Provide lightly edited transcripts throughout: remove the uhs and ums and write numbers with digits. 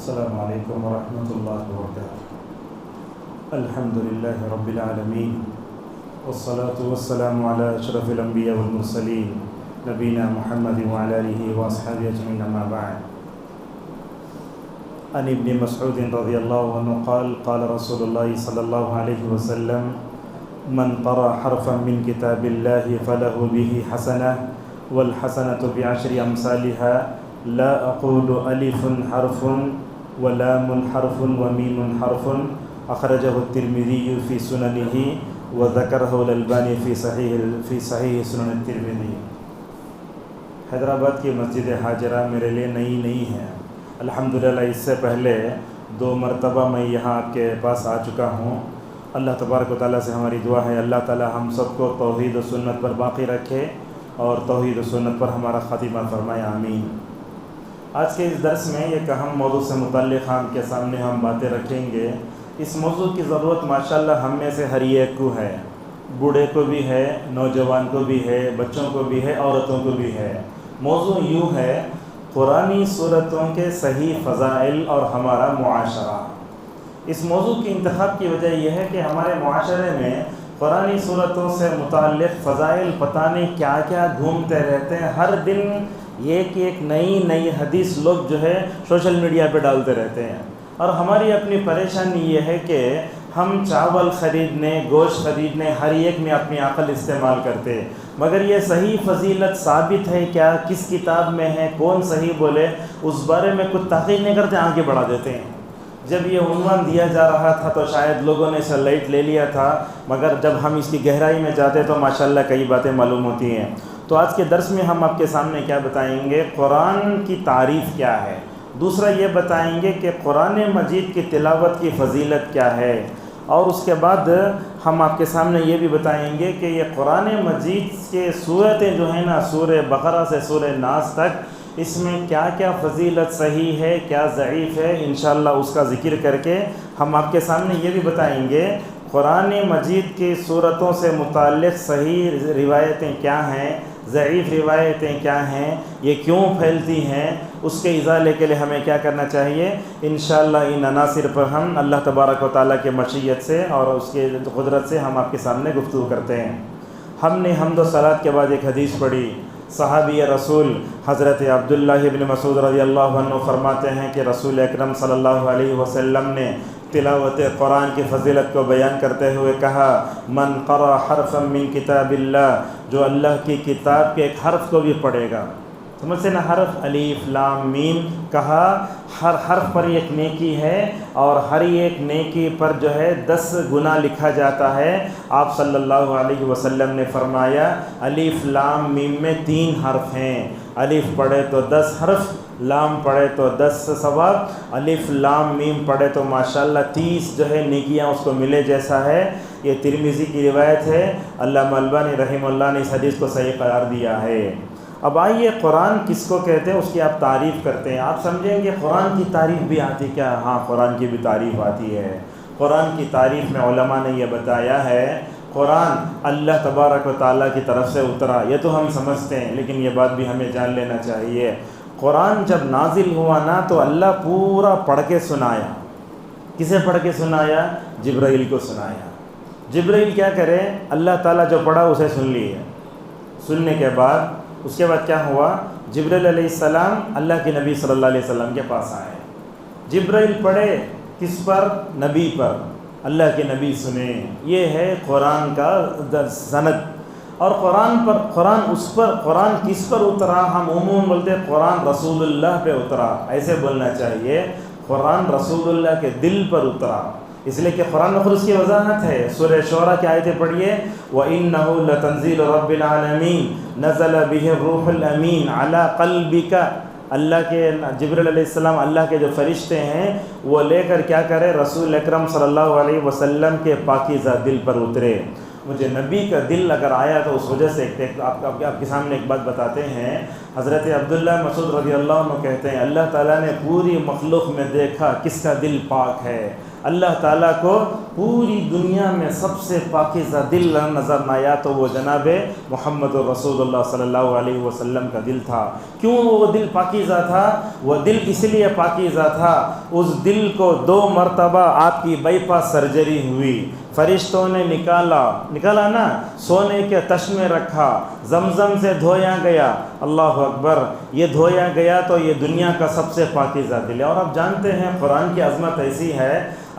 السلام علیکم ورحمۃ اللہ وبرکاتہ۔ الحمد للہ رب العالمین والصلاة والسلام علی اشرف الانبیاء والمرسلین نبینا محمد وعلی آلہ واصحابہ اجمعین، اما بعد۔ عن ابن مسعود رضی اللہ عنہ قال قال رسول اللہ صلی اللہ علیہ وسلم من قرأ حرفا من کتاب اللہ فلہ بہ حسنہ والحسنة بعشر امثالها لا اقول الف حرف ولام حرف ومیم حرف، اخرجہ الترمذی فی سننہ وذکرہ الالبانی فی صحیح سنن الترمذی۔ حیدرآباد کی مسجد ہاجرہ میرے لیے نئی ہے، الحمدللہ۔ اس سے پہلے 2 مرتبہ میں یہاں آپ کے پاس آ چکا ہوں۔ اللہ تبارک و تعالیٰ سے ہماری دعا ہے اللہ تعالیٰ ہم سب کو توحید و سنت پر باقی رکھے اور توحید و سنت پر ہمارا خاتمہ فرمائے، آمین۔ آج کے اس درس میں ایک اہم موضوع سے متعلق ہم کے سامنے ہم باتیں رکھیں گے۔ اس موضوع کی ضرورت ماشاءاللہ ہم میں سے ہر ایک کو ہے، بوڑھے کو بھی ہے، نوجوان کو بھی ہے، بچوں کو بھی ہے، عورتوں کو بھی ہے۔ موضوع یوں ہے، قرآنی صورتوں کے صحیح فضائل اور ہمارا معاشرہ۔ اس موضوع کے انتخاب کی وجہ یہ ہے کہ ہمارے معاشرے میں قرآنی صورتوں سے متعلق فضائل پتہ نہیں کیا کیا گھومتے رہتے ہیں۔ ہر دن ایک نئی حدیث لوگ جو ہے سوشل میڈیا پہ ڈالتے رہتے ہیں، اور ہماری اپنی پریشانی یہ ہے کہ ہم چاول خریدنے، گوشت خریدنے ہر ایک میں اپنی عقل استعمال کرتے، مگر یہ صحیح فضیلت ثابت ہے کیا، کس کتاب میں ہے، کون صحیح بولے، اس بارے میں کچھ تحقیق نہیں کرتے، آگے بڑھا دیتے ہیں۔ جب یہ عنوان دیا جا رہا تھا تو شاید لوگوں نے اسے لائٹ لے لیا تھا، مگر جب ہم اس کی گہرائی میں جاتے تو ماشاءاللہ کئی باتیں معلوم ہوتی ہیں۔ تو آج کے درس میں ہم آپ کے سامنے کیا بتائیں گے، قرآن کی تعریف کیا ہے، دوسرا یہ بتائیں گے کہ قرآن مجید کی تلاوت کی فضیلت کیا ہے، اور اس کے بعد ہم آپ کے سامنے یہ بھی بتائیں گے کہ یہ قرآن مجید کے صورتیں جو ہیں نا، سورہ بقرہ سے سورہ ناس تک، اس میں کیا کیا فضیلت صحیح ہے، کیا ضعیف ہے، انشاءاللہ اس کا ذکر کر کے ہم آپ کے سامنے یہ بھی بتائیں گے قرآن مجید کی صورتوں سے متعلق صحیح روایتیں کیا ہیں، ضعیف روایتیں کیا ہیں، یہ کیوں پھیلتی ہیں، اس کے ازالے کے لیے ہمیں کیا کرنا چاہیے۔ انشاءاللہ ان عناصر پر ہم اللہ تبارک و تعالیٰ کے مشیت سے اور اس کے قدرت سے ہم آپ کے سامنے گفتگو کرتے ہیں۔ ہم نے حمد و صلوات کے بعد ایک حدیث پڑھی، صحابی رسول حضرت عبداللہ ابن مسعود رضی اللہ عنہ فرماتے ہیں کہ رسول اکرم صلی اللہ علیہ وسلم نے تلاوت قرآن کی فضیلت کو بیان کرتے ہوئے کہا، من قرأ حرفا من کتاب اللہ، جو اللہ کی کتاب کے ایک حرف کو بھی پڑھے گا، سمجھتے نا، حرف الف لام میم، کہا ہر حرف پر ایک نیکی ہے، اور ہر ایک نیکی پر جو ہے 10 گنا لکھا جاتا ہے۔ آپ صلی اللہ علیہ وسلم نے فرمایا الف لام میم میں 3 حرف ہیں، الف پڑھے تو 10 حرف، لام پڑھے تو 10 ثواب، الف لام میم پڑھے تو ماشاءاللہ 30 جو ہے نیکیاں اس کو ملے جیسا ہے۔ یہ ترمذی کی روایت ہے، علامہ البانی رحمہ اللہ نے اس حدیث کو صحیح قرار دیا ہے۔ اب آئیے قرآن کس کو کہتے ہیں، اس کی آپ تعریف کرتے ہیں۔ آپ سمجھیں گے قرآن کی تعریف بھی آتی کیا؟ ہاں، قرآن کی بھی تعریف آتی ہے۔ قرآن کی تعریف میں علماء نے یہ بتایا ہے، قرآن اللہ تبارک و تعالیٰ کی طرف سے اترا، یہ تو ہم سمجھتے ہیں، لیکن یہ بات بھی ہمیں جان لینا چاہیے۔ قرآن جب نازل ہوا نا تو اللہ پورا پڑھ کے سنایا۔ کسے پڑھ کے سنایا؟ جبرائیل کو سنایا۔ جبرائیل کیا کرے؟ اللہ تعالیٰ جو پڑھا اسے سن لیے، سننے کے بعد اس کے بعد کیا ہوا، جبرائیل علیہ السلام اللہ کے نبی صلی اللہ علیہ وسلم کے پاس آئے۔ جبرائیل پڑھے کس پر؟ نبی پر، اللہ کے نبی سنے۔ یہ ہے قرآن کا سند۔ اور قرآن کس پر اترا؟ ہم عموم بولتے ہیں قرآن رسول اللہ پہ اترا، ایسے بولنا چاہیے، قرآن رسول اللہ کے دل پر اترا، اس لیے کہ قرآن میں خود اس کی وضاحت ہے۔ سورہ شعراء کی آیتیں پڑھیے، وَإِنَّهُ لَتَنزِيلُ رَبِّ الْعَالَمِينَ نَزَلَ بِهِ الرُّوحُ الْأَمِينُ عَلَى قَلْبِكَ۔ اللہ کے جبرائیل علیہ السلام، اللہ کے جو فرشتے ہیں، وہ لے کر کیا کرے؟ رسول اکرم صلی اللہ علیہ وسلم کے پاکیزہ دل پر اترے۔ مجھے نبی کا دل اگر آیا تو اس وجہ سے آپ کے سامنے ایک بات بتاتے ہیں۔ حضرت عبداللہ مسعود رضی اللہ عنہ کہتے ہیں اللہ تعالیٰ نے پوری مخلوق میں دیکھا کس کا دل پاک ہے، اللہ تعالیٰ کو پوری دنیا میں سب سے پاکیزہ دل نظر نہ آیا تو وہ جناب محمد رسول اللہ صلی اللہ علیہ وسلم کا دل تھا۔ کیوں وہ دل پاکیزہ تھا؟ وہ دل اس لیے پاکیزہ تھا، اس دل کو 2 مرتبہ آپ کی بائی پاس سرجری ہوئی، فرشتوں نے نکالا نا، سونے کے تش میں رکھا، زمزم سے دھویا گیا، اللہ اکبر، یہ دھویا گیا تو یہ دنیا کا سب سے پاکیزہ دل ہے۔ اور آپ جانتے ہیں قرآن کی عظمت ایسی ہے،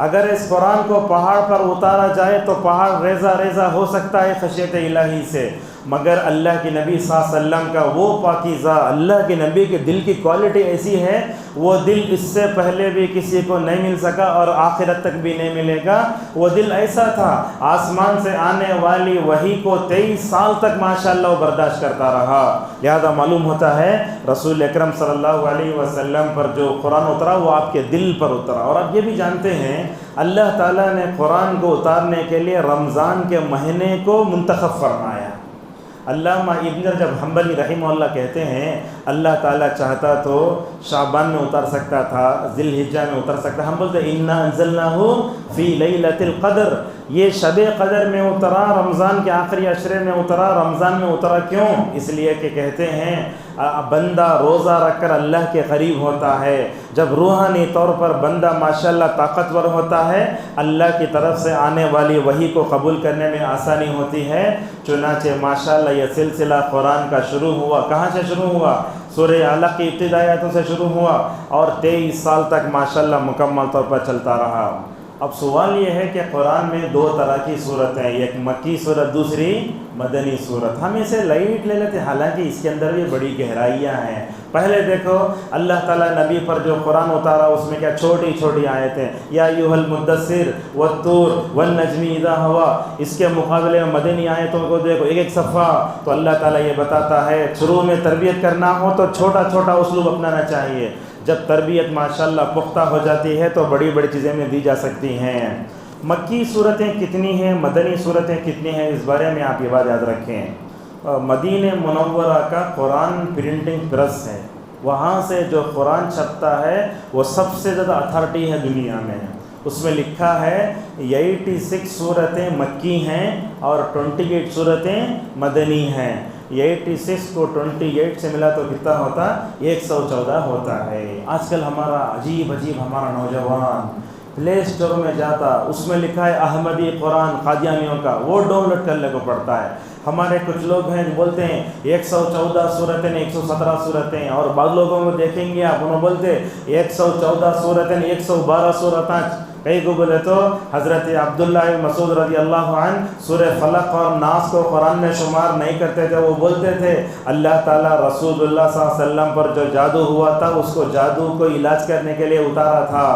اگر اس قرآن کو پہاڑ پر اتارا جائے تو پہاڑ ریزہ ریزہ ہو سکتا ہے خشیت الہی سے، مگر اللہ کے نبی صلی اللہ علیہ وسلم کا وہ پاکیزہ، اللہ کے نبی کے دل کی کوالٹی ایسی ہے، وہ دل اس سے پہلے بھی کسی کو نہیں مل سکا اور آخرت تک بھی نہیں ملے گا۔ وہ دل ایسا تھا، آسمان سے آنے والی وحی کو 23 سال تک ماشاءاللہ وہ برداشت کرتا رہا۔ لہذا معلوم ہوتا ہے رسول اکرم صلی اللہ علیہ وسلم پر جو قرآن اترا وہ آپ کے دل پر اترا۔ اور آپ یہ بھی جانتے ہیں اللہ تعالیٰ نے قرآن کو اتارنے کے لیے رمضان کے مہینے کو منتخب فرمایا۔ علامہ ابن رجب حنبلی رحمہ اللہ کہتے ہیں اللہ تعالیٰ چاہتا تو شعبان میں اتار سکتا تھا، ذی الحجہ میں اتار سکتا۔ ہم بولتے انا انزلناہ فی لیلۃ القدر، یہ شب قدر میں اترا، رمضان کے آخری عشرے میں اترا، رمضان میں اترا۔ کیوں؟ اس لیے کہ کہتے ہیں بندہ روزہ رکھ کر اللہ کے قریب ہوتا ہے، جب روحانی طور پر بندہ ماشاءاللہ طاقتور ہوتا ہے اللہ کی طرف سے آنے والی وحی کو قبول کرنے میں آسانی ہوتی ہے۔ چنانچہ ماشاءاللہ یہ سلسلہ قرآن کا شروع ہوا، کہاں سے شروع ہوا؟ سورہ علق کی ابتدائی آیتوں سے شروع ہوا اور 23 سال تک ماشاءاللہ مکمل طور پر چلتا رہا۔ اب سوال یہ ہے کہ قرآن میں 2 طرح کی صورتیں، ایک مکی صورت، دوسری مدنی صورت۔ ہم اسے لائٹ لے لیتے، حالانکہ اس کے اندر بھی بڑی گہرائیاں ہیں۔ پہلے دیکھو اللہ تعالیٰ نبی پر جو قرآن اتارا اس میں کیا چھوٹی چھوٹی آیتیں، یا ایھا المدثر والطور والنجم اذا ہوا۔ اس کے مقابلے میں مدنی آیتوں کو دیکھو، ایک صفحہ، تو اللہ تعالیٰ یہ بتاتا ہے شروع میں تربیت کرنا ہو تو چھوٹا چھوٹا اسلوب اپنانا چاہیے، جب تربیت ماشاءاللہ پختہ ہو جاتی ہے تو بڑی بڑی چیزیں میں دی جا سکتی ہیں۔ مکی صورتیں کتنی ہیں، مدنی صورتیں کتنی ہیں، اس بارے میں آپ یہ بات یاد رکھیں۔ مدینہ منورہ کا قرآن پرنٹنگ پریس ہے، وہاں سے جو قرآن چھپتا ہے وہ سب سے زیادہ اتھارٹی ہے دنیا میں۔ اس میں لکھا ہے 86 صورتیں مکی ہیں اور 28 صورتیں مدنی ہیں۔ 86 کو 28 سے ملا تو کتنا ہوتا؟ 114 ہوتا ہے۔ آج کل ہمارا عجیب ہمارا نوجوان پلے اسٹور میں جاتا، اس میں لکھا ہے احمدی قرآن قادیانیوں کا، وہ ڈاؤن لوڈ کرنے کو پڑتا ہے۔ ہمارے کچھ لوگ ہیں جو بولتے ہیں 114 صورتیں 117 صورتیں، اور بعض لوگوں کو دیکھیں گے آپ انہوں بولتے 114 صورتیں 112 صورتیں۔ کئی کو بولے تو حضرت عبداللہ مسعود رضی اللہ عنہ سورہ فلق اور ناس کو قرآن میں شمار نہیں کرتے تھے، وہ بولتے تھے اللہ تعالیٰ رسول اللہ صلی اللہ علیہ وسلم پر جو جادو ہوا تھا اس کو جادو کو علاج کرنے کے لیے اتارا تھا۔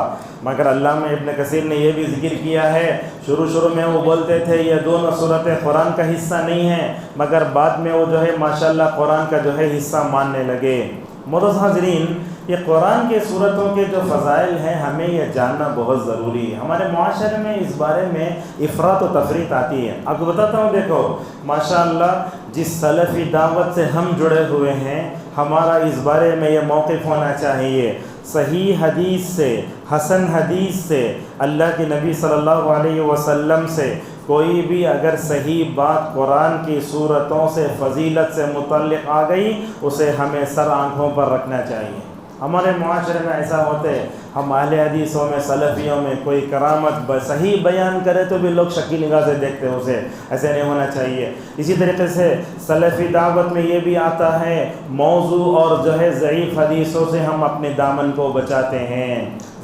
مگر علامہ ابن کثیر نے یہ بھی ذکر کیا ہے شروع میں وہ بولتے تھے یہ دونوں صورتیں قرآن کا حصہ نہیں ہیں، مگر بعد میں وہ جو ہے ماشاءاللہ قرآن کا جو ہے حصہ ماننے لگے۔ معزز حاضرین، یہ قرآن کے صورتوں کے جو فضائل ہیں ہمیں یہ جاننا بہت ضروری ہے۔ ہمارے معاشرے میں اس بارے میں افراط و تفریط آتی ہے۔ آپ کو بتاتا ہوں، دیکھو ماشاءاللہ جس سلفی دعوت سے ہم جڑے ہوئے ہیں ہمارا اس بارے میں یہ موقف ہونا چاہیے، صحیح حدیث سے، حسن حدیث سے، اللہ کے نبی صلی اللہ علیہ وسلم سے کوئی بھی اگر صحیح بات قرآن کی صورتوں سے فضیلت سے متعلق آ گئی اسے ہمیں سر آنکھوں پر رکھنا چاہیے۔ ہمارے معاشرے میں ایسا ہوتے ہے، ہم اہل حدیثوں میں سلفیوں میں کوئی کرامت صحیح بیان کرے تو بھی لوگ شکی نگاہ سے دیکھتے ہیں اسے، ایسے نہیں ہونا چاہیے۔ اسی طریقے سے سلفی دعوت میں یہ بھی آتا ہے موضوع اور جو ہے ضعیف حدیثوں سے ہم اپنے دامن کو بچاتے ہیں۔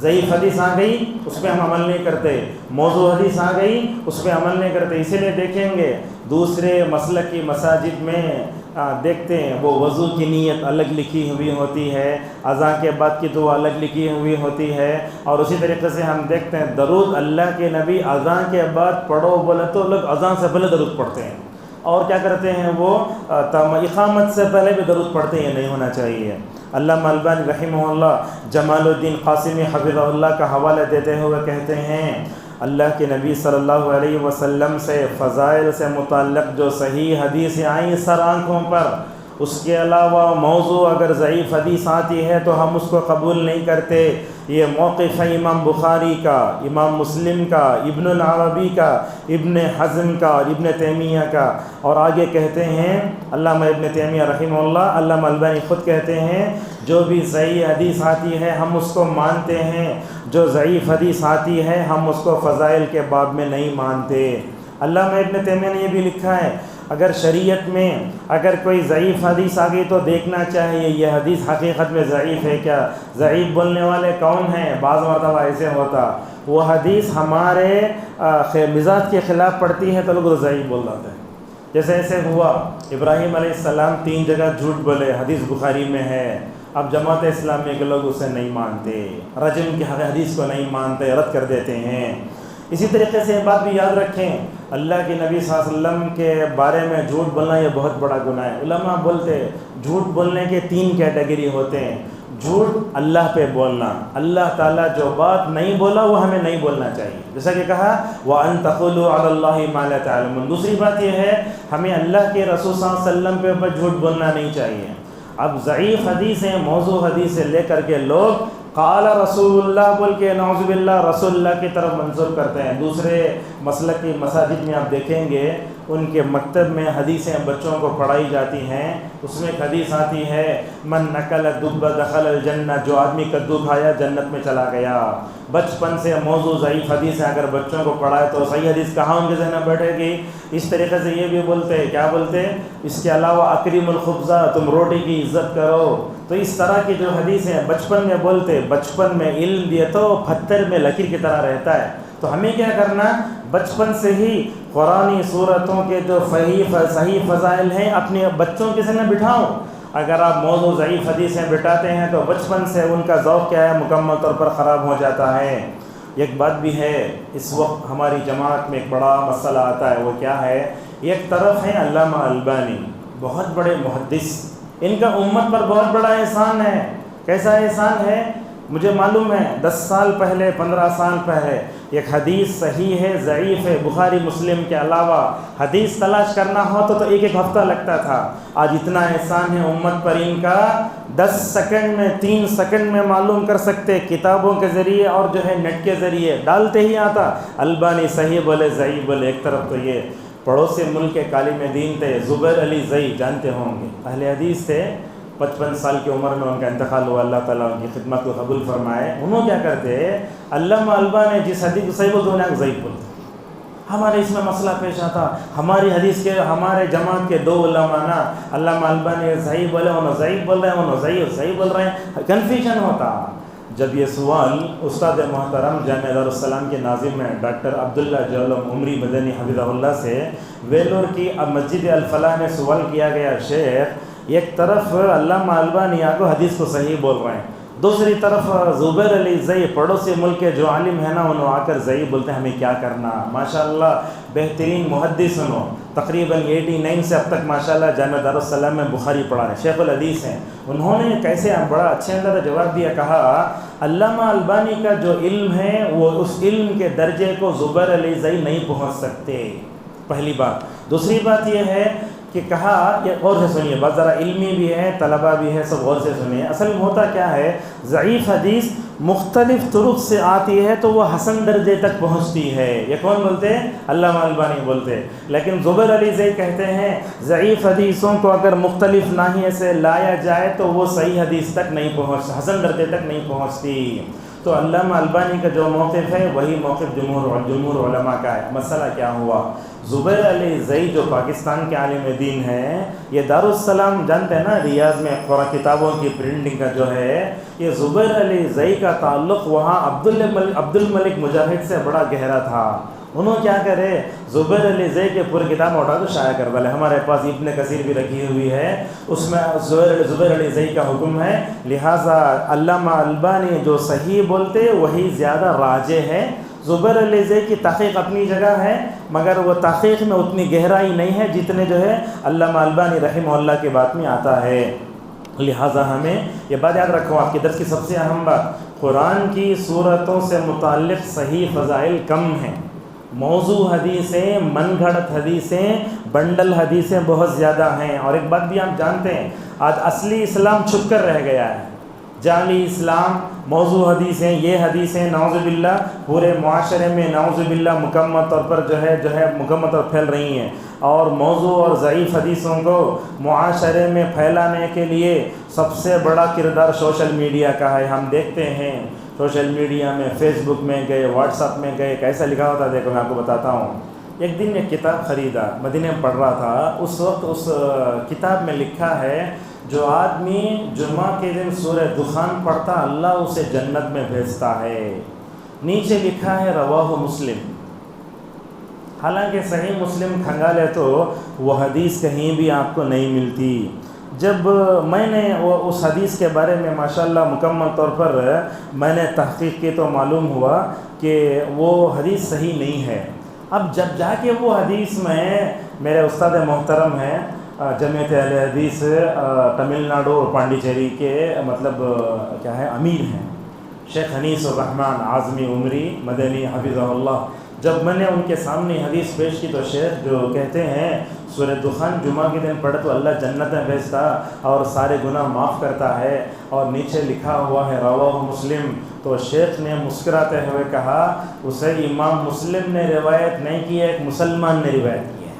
ضعیف حدیث آ گئی اس پہ ہم عمل نہیں کرتے، موضوع حدیث آ گئی اس پہ عمل نہیں کرتے۔ اسی لیے دیکھیں گے دوسرے مسلک کی مساجد میں دیکھتے ہیں وہ وضو کی نیت الگ لکھی ہوئی ہوتی ہے، اذان کے بعد کی دعا الگ لکھی ہوئی ہوتی ہے، اور اسی طریقے سے ہم دیکھتے ہیں درود اللہ کے نبی اذان کے بعد پڑھو بولے تو لوگ اذان سے پہلے درود پڑھتے ہیں، اور کیا کرتے ہیں وہ اقامت سے پہلے بھی درود پڑھتے ہیں، نہیں ہونا چاہیے۔ علامہ البانی رحمہ اللہ جمال الدین قاسمی حفظہ اللہ کا حوالہ دیتے ہوئے کہتے ہیں اللہ کے نبی صلی اللہ علیہ وسلم سے فضائل سے متعلق جو صحیح حدیثیں آئیں سر آنکھوں پر، اس کے علاوہ موضوع اگر ضعیف حدیث آتی ہے تو ہم اس کو قبول نہیں کرتے۔ یہ موقف ہے امام بخاری کا، امام مسلم کا، ابن العربی کا، ابن حزم کا اور ابن تیمیہ کا۔ اور آگے کہتے ہیں علامہ ابن تیمیہ رحمہ اللہ، علامہ البانی خود کہتے ہیں جو بھی صحیح حدیث آتی ہے ہم اس کو مانتے ہیں، جو ضعیف حدیث آتی ہے ہم اس کو فضائل کے باب میں نہیں مانتے۔ علامہ ابن تیمیہ نے یہ بھی لکھا ہے اگر شریعت میں اگر کوئی ضعیف حدیث آ گئی تو دیکھنا چاہیے یہ حدیث حقیقت میں ضعیف ہے کیا۔ ضعیف بولنے والے کون ہیں؟ بعض مرتبہ ایسے ہوتا وہ حدیث ہمارے مزاج کے خلاف پڑتی ہے تو لوگ ضعیف بول دیتے ہیں۔ جیسے ایسے ہوا ابراہیم علیہ السلام 3 جگہ جھوٹ بولے، حدیث بخاری میں ہے، اب جماعت اسلامیہ کے لوگ اسے نہیں مانتے، رجم کی حدیث کو نہیں مانتے، رد کر دیتے ہیں۔ اسی طریقے سے یہ بات بھی یاد رکھیں اللہ کے نبی صلی اللہ علیہ وسلم کے بارے میں جھوٹ بولنا یہ بہت بڑا گناہ ہے۔ علماء بولتے جھوٹ بولنے کے 3 کیٹیگری ہوتے ہیں۔ جھوٹ اللہ پہ بولنا، اللہ تعالیٰ جو بات نہیں بولا وہ ہمیں نہیں بولنا چاہیے، جیسا کہ کہا وَأَن تَقُولُوا عَلَى اللَّهِ مَا لَا تَعْلَمُونَ۔ دوسری بات یہ ہے ہمیں اللہ کے رسول صلی اللہ علیہ وسلم پہ اوپر جھوٹ بولنا نہیں چاہیے۔ اب ضعیف حدیثیں موضوع حدیثیں لے کر کے لوگ قال رسول اللہ بول کے نعوذ باللہ رسول اللہ کی طرف منسوب کرتے ہیں۔ دوسرے مسلک کی مساجد میں آپ دیکھیں گے ان کے مکتب میں حدیثیں بچوں کو پڑھائی جاتی ہیں، اس میں ایک حدیث آتی ہے من نقل الدب دخل الجنہ، جو آدمی کدو کھایا جنت میں چلا گیا۔ بچپن سے موضوع ضعیف حدیثیں اگر بچوں کو پڑھائے تو صحیح حدیث کہاں ان کے ذہن میں بیٹھے گی۔ اس طریقے سے یہ بھی بولتے ہیں، کیا بولتے ہیں اس کے علاوہ اکریم الخبزہ، تم روٹی کی عزت کرو۔ تو اس طرح کی جو حدیثیں بچپن میں بولتے، بچپن میں علم دیے تو پتھر میں لکیر کی طرح رہتا ہے۔ تو ہمیں کیا کرنا، بچپن سے ہی قرآنی صورتوں کے جو صحیح فضائل ہیں اپنے بچوں کے ذہن میں بٹھاؤ۔ اگر آپ موضوع ضعیف حدیثیں بٹھاتے ہیں تو بچپن سے ان کا ذوق کیا ہے مکمل طور پر خراب ہو جاتا ہے۔ ایک بات بھی ہے اس وقت ہماری جماعت میں ایک بڑا مسئلہ آتا ہے، وہ کیا ہے، ایک طرف ہے علامہ البانی بہت بڑے محدث، ان کا امت پر بہت بڑا احسان ہے۔ کیسا احسان ہے مجھے معلوم ہے، 10 سال پہلے 15 سال پہلے ایک حدیث صحیح ہے ضعیف ہے بخاری مسلم کے علاوہ حدیث تلاش کرنا ہو تو ایک ہفتہ لگتا تھا۔ آج اتنا احسان ہے امت پر ان کا 10 سیکنڈ میں 3 سیکنڈ میں معلوم کر سکتے، کتابوں کے ذریعے اور جو ہے نیٹ کے ذریعے ڈالتے ہی آتا البانی صحیح بولے ضعیف بولے۔ ایک طرف تو یہ پڑوسی ملک کے عالم دین تھے زبیر علی زئی، جانتے ہوں گے، اہل حدیث تھے، 55 سال کی عمر میں ان کا انتقال ہوا، اللہ تعالیٰ ان کی خدمت کو قبول فرمائے۔ انہوں کیا کرتے علامہ البانی جس حدیث کو صحیح بولتے انہیں ضعیف بولتے۔ ہمارے اس میں مسئلہ پیش آتا، ہماری حدیث کے ہمارے جماعت کے 2 علماء نا علامہ البانی صحیح بولے انہوں ضعیف بول رہے ہیں، انہوں صحیح بول رہے ہیں، کنفیوژن ہوتا۔ جب یہ سوال استاد محترم جامعہ دارالسلام کے ناظم ہیں ڈاکٹر عبداللہ جولم عمری مدنی حفظہ اللہ سے ویلور کی مسجد الفلاح میں سوال کیا گیا، شیخ ایک طرف علامہ البانی آپ کو حدیث کو صحیح بول رہے ہیں، دوسری طرف زبیر علی زئی پڑوسی ملک کے جو عالم ہیں نا انہوں آ کر ضعیف بولتے ہیں، ہمیں کیا کرنا۔ ماشاءاللہ بہترین محدث انہوں، تقریباً 89 سے اب تک ماشاءاللہ جامعہ دارالسلام میں بخاری پڑھا رہے ہیں، شیخ الحدیث ہیں۔ انہوں نے کیسے بڑا اچھے انداز جواب دیا، کہا علامہ البانی کا جو علم ہے وہ اس علم کے درجے کو زبیر علی زئی نہیں پہنچ سکتے، پہلی بات۔ دوسری بات یہ ہے کہ کہا، یہ غور سے سنیے، بات ذرا علمی بھی ہے طلبہ بھی ہے، سب غور سے سنیے۔ اصل میں ہوتا کیا ہے، ضعیف حدیث مختلف طرق سے آتی ہے تو وہ حسن درجے تک پہنچتی ہے، یہ کون بولتے ہیں؟ علامہ البانی بولتے ہیں۔ لیکن زبیر علی زئی کہتے ہیں ضعیف حدیثوں کو اگر مختلف ناحیے سے لایا جائے تو وہ صحیح حدیث تک نہیں پہنچ، حسن درجے تک نہیں پہنچتی۔ تو علامہ البانی کا جو موقف ہے وہی موقف جمہور علماء کا ہے۔ مسئلہ کیا ہوا، زبیر علی زئی جو پاکستان کے عالم دین ہیں، یہ دارالسلام جانتے ہیں نا ریاض میں قرآن کتابوں کی پرنٹنگ کا جو ہے، یہ زبیر علی زئی کا تعلق وہاں عبد الملک مجاہد سے بڑا گہرا تھا۔ انہوں کیا کرے، زبیر علی زئی کے پوری کتاب اٹھا تو شائع کر ڈالے۔ ہمارے پاس ابن کثیر بھی رکھی ہوئی ہے، اس میں زبیر علی زئی کا حکم ہے، لہٰذا علامہ البانی جو صحیح بولتے وہی زیادہ راجح ہے۔ زبیر علی زئی کی تحقیق اپنی جگہ ہے مگر وہ تحقیق میں اتنی گہرائی نہیں ہے جتنے جو ہے علامہ البانی رحمہ اللہ کی بات میں آتا ہے۔ لہٰذا ہمیں یہ بات یاد رکھو، آپ کے درس کی سب سے اہم بات، قرآن کی صورتوں سے متعلق صحیح فضائل کم ہیں، موضوع حدیثیں، من گھڑت حدیثیں، بنڈل حدیثیں بہت زیادہ ہیں۔ اور ایک بات بھی آپ جانتے ہیں، آج اصلی اسلام چھپ کر رہ گیا ہے، جعلی اسلام، موضوع حدیثیں، یہ حدیثیں نعوذ باللہ پورے معاشرے میں نعوذ باللہ مکمل طور پر جو ہے مکمل طور پھیل رہی ہیں، اور موضوع اور ضعیف حدیثوں کو معاشرے میں پھیلانے کے لیے سب سے بڑا کردار سوشل میڈیا کا ہے۔ ہم دیکھتے ہیں سوشل میڈیا میں، فیس بک میں گئے، واٹس ایپ میں گئے، کیسا لکھا ہوتا ہے دیکھو، میں آپ کو بتاتا ہوں۔ ایک دن ایک کتاب خریدا، مدینے میں پڑھ رہا تھا، اس وقت اس کتاب میں لکھا ہے جو آدمی جمعہ کے دن سورہ دخان پڑھتا اللہ اسے جنت میں بھیجتا ہے۔ نیچے لکھا ہے رواہ مسلم، حالانکہ صحیح مسلم کھنگالے تو وہ حدیث کہیں بھی آپ کو نہیں ملتی۔ جب میں نے اس حدیث کے بارے میں ماشاءاللہ مکمل طور پر میں نے تحقیق کی تو معلوم ہوا کہ وہ حدیث صحیح نہیں ہے۔ اب جب جا کے وہ حدیث میں میرے استاد محترم ہیں جمعیت اہل حدیث تمل ناڈو اور پانڈیچیری کے مطلب کیا ہے امیر ہیں، شیخ انیس الرحمن اعظمی عمری مدنی حفظہ اللہ، جب میں نے ان کے سامنے حدیث پیش کی تو شیخ جو کہتے ہیں سورہ دخان جمعہ کے دن پڑھے تو اللہ جنت میں بھیجتا اور سارے گناہ معاف کرتا ہے، اور نیچے لکھا ہوا ہے رواہ مسلم، تو شیخ نے مسکراتے ہوئے کہا اسے امام مسلم نے روایت نہیں کی ہے، ایک مسلمان نے روایت کی ہے۔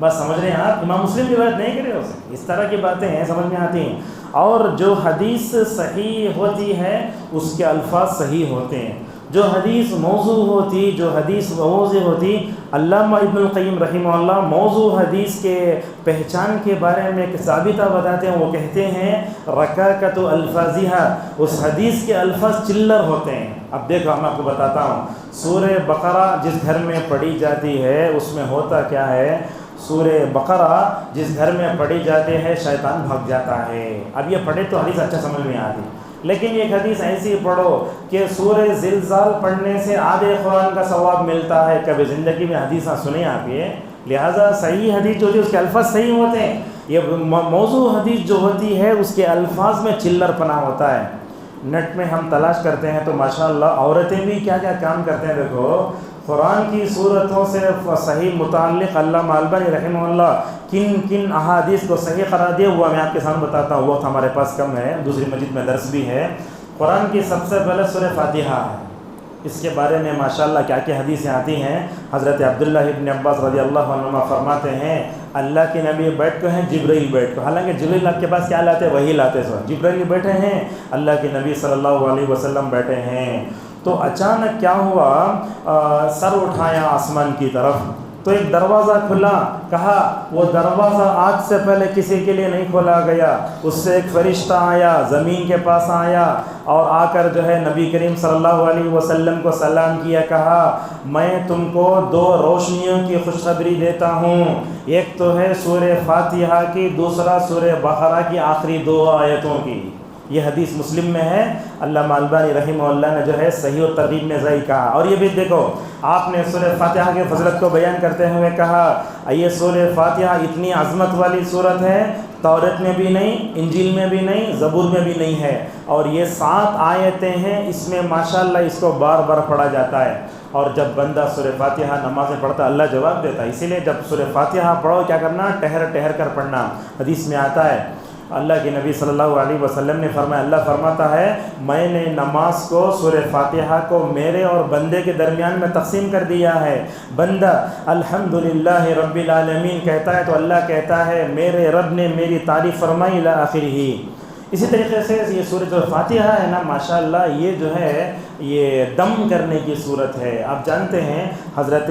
بس سمجھ رہے ہیں آپ، امام مسلم روایت نہیں کرے اسے، اس طرح کی باتیں ہیں سمجھ میں آتی ہیں۔ اور جو حدیث صحیح ہوتی ہے اس کے الفاظ صحیح ہوتے ہیں، جو حدیث موضوع ہوتی، جو حدیث موضوع ہوتی، علامہ ابن القیم رحمہ اللہ موضوع حدیث کے پہچان کے بارے میں ایک ثابتہ بتاتے ہیں، وہ کہتے ہیں رکاکۃ الفاظہا، اس حدیث کے الفاظ چلر ہوتے ہیں۔ اب دیکھو میں آپ کو بتاتا ہوں، سورہ بقرہ جس گھر میں پڑھی جاتی ہے اس میں ہوتا کیا ہے، سورہ بقرہ جس گھر میں پڑھی جاتی ہے شیطان بھگ جاتا ہے۔ اب یہ پڑھے تو حدیث اچھا سمجھ میں آتی، لیکن ایک حدیث ایسی پڑھو کہ سورہ زلزال پڑھنے سے آدھے قرآن کا ثواب ملتا ہے، کبھی زندگی میں حدیث سنیں آپ یہ؟ لہٰذا صحیح حدیث جو ہوتی ہے اس کے الفاظ صحیح ہوتے ہیں، یہ موضوع حدیث جو ہوتی ہے اس کے الفاظ میں چلر پنا ہوتا ہے۔ نیٹ میں ہم تلاش کرتے ہیں تو ماشاءاللہ عورتیں بھی کیا کیا کام کرتے ہیں، دیکھو قرآن کی صورتوں سے صحیح متعلق علامہ البانی رحمہ اللہ کن کن احادیث کو صحیح قرار دیا ہوا میں آپ کے سامنے بتاتا ہوں، وقت ہمارے پاس کم ہے، دوسری مسجد میں درس بھی ہے۔ قرآن کی سب سے پہلے سورہ فاتحہ ہے، اس کے بارے میں ماشاءاللہ کیا کیا حدیثیں آتی ہیں۔ حضرت عبداللہ ابن عباس رضی اللہ عنہما فرماتے ہیں اللہ کے نبی بیٹھ کے ہیں، جبرائیل بیٹھ کے، حالانکہ جبرائیل آپ کے پاس کیا لاتے، وہی لاتے سو، جبرائیل بیٹھے ہیں، اللہ کے نبی صلی اللہ علیہ وسلم بیٹھے ہیں۔ تو اچانک کیا ہوا، سر اٹھایا آسمان کی طرف تو ایک دروازہ کھلا، کہا وہ دروازہ آج سے پہلے کسی کے لیے نہیں کھولا گیا، اس سے ایک فرشتہ آیا، زمین کے پاس آیا اور آ کر جو ہے نبی کریم صلی اللہ علیہ وسلم کو سلام کیا، کہا میں تم کو دو روشنیوں کی خوشخبری دیتا ہوں، ایک تو ہے سورہ فاتحہ کی، دوسرا سورہ بقرہ کی آخری دو آیتوں کی۔ یہ حدیث مسلم میں ہے، علامہ البانی رحمہ اللہ نے جو ہے صحیح و ترغیب میں صحیح کہا۔ اور یہ بھی دیکھو آپ نے سورہ فاتحہ کی فضیلت کو بیان کرتے ہوئے کہا یہ سورہ فاتحہ اتنی عظمت والی سورت ہے، توریت میں بھی نہیں، انجیل میں بھی نہیں، زبور میں بھی نہیں ہے، اور یہ 7 آیتیں ہیں، اس میں ماشاءاللہ اس کو بار بار پڑھا جاتا ہے، اور جب بندہ سورہ فاتحہ نماز میں پڑھتا اللہ جواب دیتا ہے۔ اسی لیے جب سورہ فاتحہ پڑھو کیا کرنا، ٹہر ٹہر کر پڑھنا، حدیث میں آتا ہے۔ اللہ کے نبی صلی اللہ علیہ وسلم نے فرمایا، اللہ فرماتا ہے میں نے نماز کو، سورہ فاتحہ کو میرے اور بندے کے درمیان میں تقسیم کر دیا ہے، بندہ الحمدللہ رب العالمین کہتا ہے تو اللہ کہتا ہے میرے رب نے میری تعریف فرمائی الی آخرہ۔ اسی طریقے سے یہ سورۃ الفاتحہ ہے نا ماشاءاللہ، یہ جو ہے یہ دم کرنے کی صورت ہے۔ آپ جانتے ہیں حضرت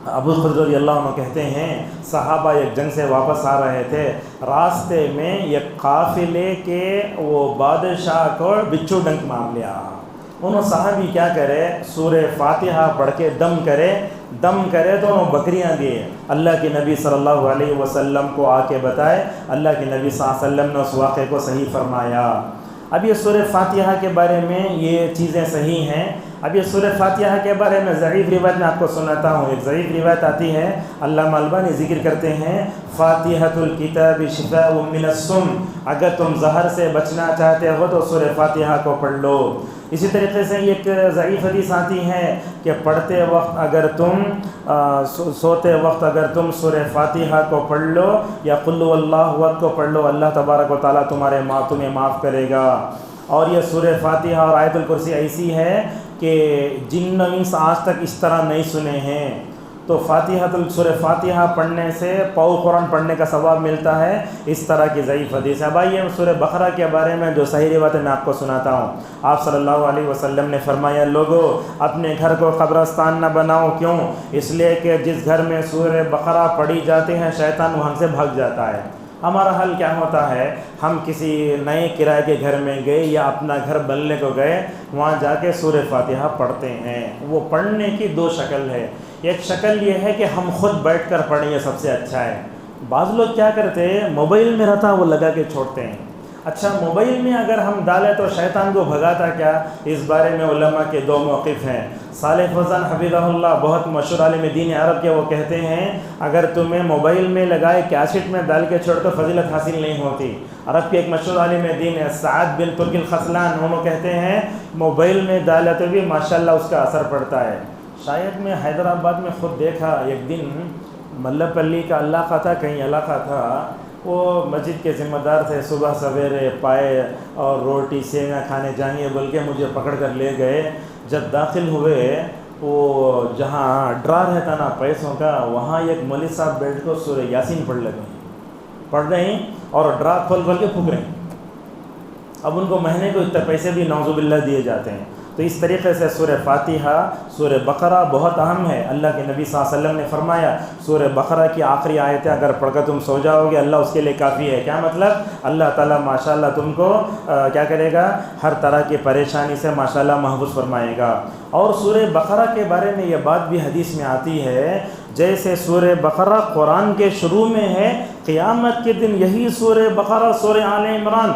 ابو خضر رضی اللہ عنہ کہتے ہیں صحابہ ایک جنگ سے واپس آ رہے تھے، راستے میں ایک قافلے کے وہ بادشاہ کو بچھو ڈنک مار لیا، انہوں صحابی کیا کرے، سورہ فاتحہ پڑھ کے دم کرے تو انہوں بکریاں دیے، اللہ کے نبی صلی اللہ علیہ وسلم کو آ کے بتائے، اللہ کے نبی صلی اللہ علیہ وسلم نے اس واقعے کو صحیح فرمایا۔ اب یہ سورہ فاتحہ کے بارے میں یہ چیزیں صحیح ہیں، اب یہ سورہ فاتحہ کے بارے میں ضعیف روایت میں آپ کو سناتا ہوں. ایک ضعیف روایت آتی ہے, علامہ البانی ذکر کرتے ہیں فاتحۃ الکتاب شفاء من السم, اگر تم زہر سے بچنا چاہتے ہو تو سورہ فاتحہ کو پڑھ لو. اسی طریقے سے ایک ضعیف حدیث آتی ہے کہ پڑھتے وقت اگر تم سوتے وقت اگر تم سورہ فاتحہ کو پڑھ لو یا قل هو اللہ احد کو پڑھ لو, اللہ تبارک و تعالیٰ تمہیں معاف کرے گا. اور یہ سورہ فاتحہ اور آیت الکرسی ایسی ہے کہ جن و انس آج تک اس طرح نہیں سنے ہیں. تو سورہ فاتحہ پڑھنے سے پاؤ قرآن پڑھنے کا ثواب ملتا ہے. اس طرح کی ضعیف حدیث ہے. اب آئیے سورہ بقرہ کے بارے میں جو صحیح روایت ہے میں آپ کو سناتا ہوں. آپ صلی اللہ علیہ وسلم نے فرمایا, لوگو اپنے گھر کو قبرستان نہ بناؤ. کیوں؟ اس لیے کہ جس گھر میں سورہ بقرہ پڑھی جاتی ہے شیطان وہاں سے بھاگ جاتا ہے. ہمارا حل کیا ہوتا ہے, ہم کسی نئے کرائے کے گھر میں گئے یا اپنا گھر بننے کو گئے, وہاں جا کے سورہ فاتحہ پڑھتے ہیں. وہ پڑھنے کی دو شکل ہے. ایک شکل یہ ہے کہ ہم خود بیٹھ کر پڑھیں, یہ سب سے اچھا ہے. بعض لوگ کیا کرتے ہیں, موبائل میں رہتا وہ لگا کے چھوڑتے ہیں. اچھا, موبائل میں اگر ہم ڈالیں تو شیطان کو بھگاتا کیا؟ اس بارے میں علماء کے دو موقف ہیں. صالح فوزان حفظہ اللہ بہت مشہور عالم دین عرب کے, وہ کہتے ہیں اگر تمہیں موبائل میں لگائے کیسٹ میں ڈال کے چھوڑ تو فضیلت حاصل نہیں ہوتی. عرب کے ایک مشہور عالم دین ہے سعد بن ترک الخصلان, انہوں کہتے ہیں موبائل میں ڈالے تو بھی ماشاءاللہ اس کا اثر پڑتا ہے. شاید میں حیدرآباد میں خود دیکھا, ایک دن ملپلی کا علاقہ تھا, کہیں علاقہ تھا, وہ مسجد کے ذمہ دار تھے, صبح سویرے پائے اور روٹی سیویاں کھانے جائیں بول کے مجھے پکڑ کر لے گئے. جب داخل ہوئے وہ جہاں ڈرا رہتا نا پیسوں کا, وہاں ایک مولوی صاحب بیٹھ کر سورہ یاسین پڑھ رہے ہیں اور ڈرا کھول کے پھونک رہے ہیں. اب ان کو مہینے کو اتنے پیسے بھی نعوذ باللہ دیے جاتے ہیں. تو اس طریقے سے سورہ فاتحہ سورہ بقرہ بہت اہم ہے. اللہ کے نبی صلی اللہ علیہ وسلم نے فرمایا سورہ بقرہ کی آخری آیتیں اگر پڑھ کر تم سو جاؤ گے اللہ اس کے لیے کافی ہے. کیا مطلب؟ اللہ تعالیٰ ماشاءاللہ تم کو کیا کرے گا, ہر طرح کی پریشانی سے ماشاءاللہ محفوظ فرمائے گا. اور سورہ بقرہ کے بارے میں یہ بات بھی حدیث میں آتی ہے, جیسے سورہ بقرہ قرآن کے شروع میں ہے, قیامت کے دن یہی سورہ بقرہ سورہ آل عمران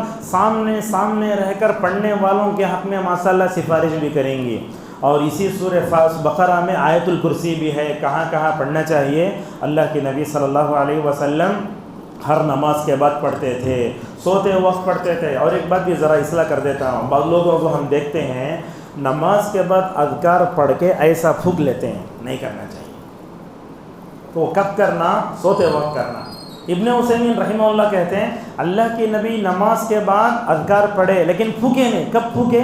سامنے رہ کر پڑھنے والوں کے حق میں ماشاءاللہ سفارش بھی کریں گی. اور اسی سورہ بقرہ میں آیت الکرسی بھی ہے. کہاں کہاں پڑھنا چاہیے؟ اللہ کے نبی صلی اللہ علیہ وسلم ہر نماز کے بعد پڑھتے تھے, سوتے وقت پڑھتے تھے. اور ایک بات بھی ذرا اصلاح کر دیتا ہوں, بعض لوگوں کو ہم دیکھتے ہیں نماز کے بعد اذکار پڑھ کے ایسا پھونک لیتے ہیں, نہیں کرنا چاہیے. تو کب کرنا؟ سوتے وقت کرنا. ابن عثیمین رحمہ اللہ کہتے ہیں اللہ کے نبی نماز کے بعد اذکار پڑھے لیکن پھونکے نہیں. کب پھونکے؟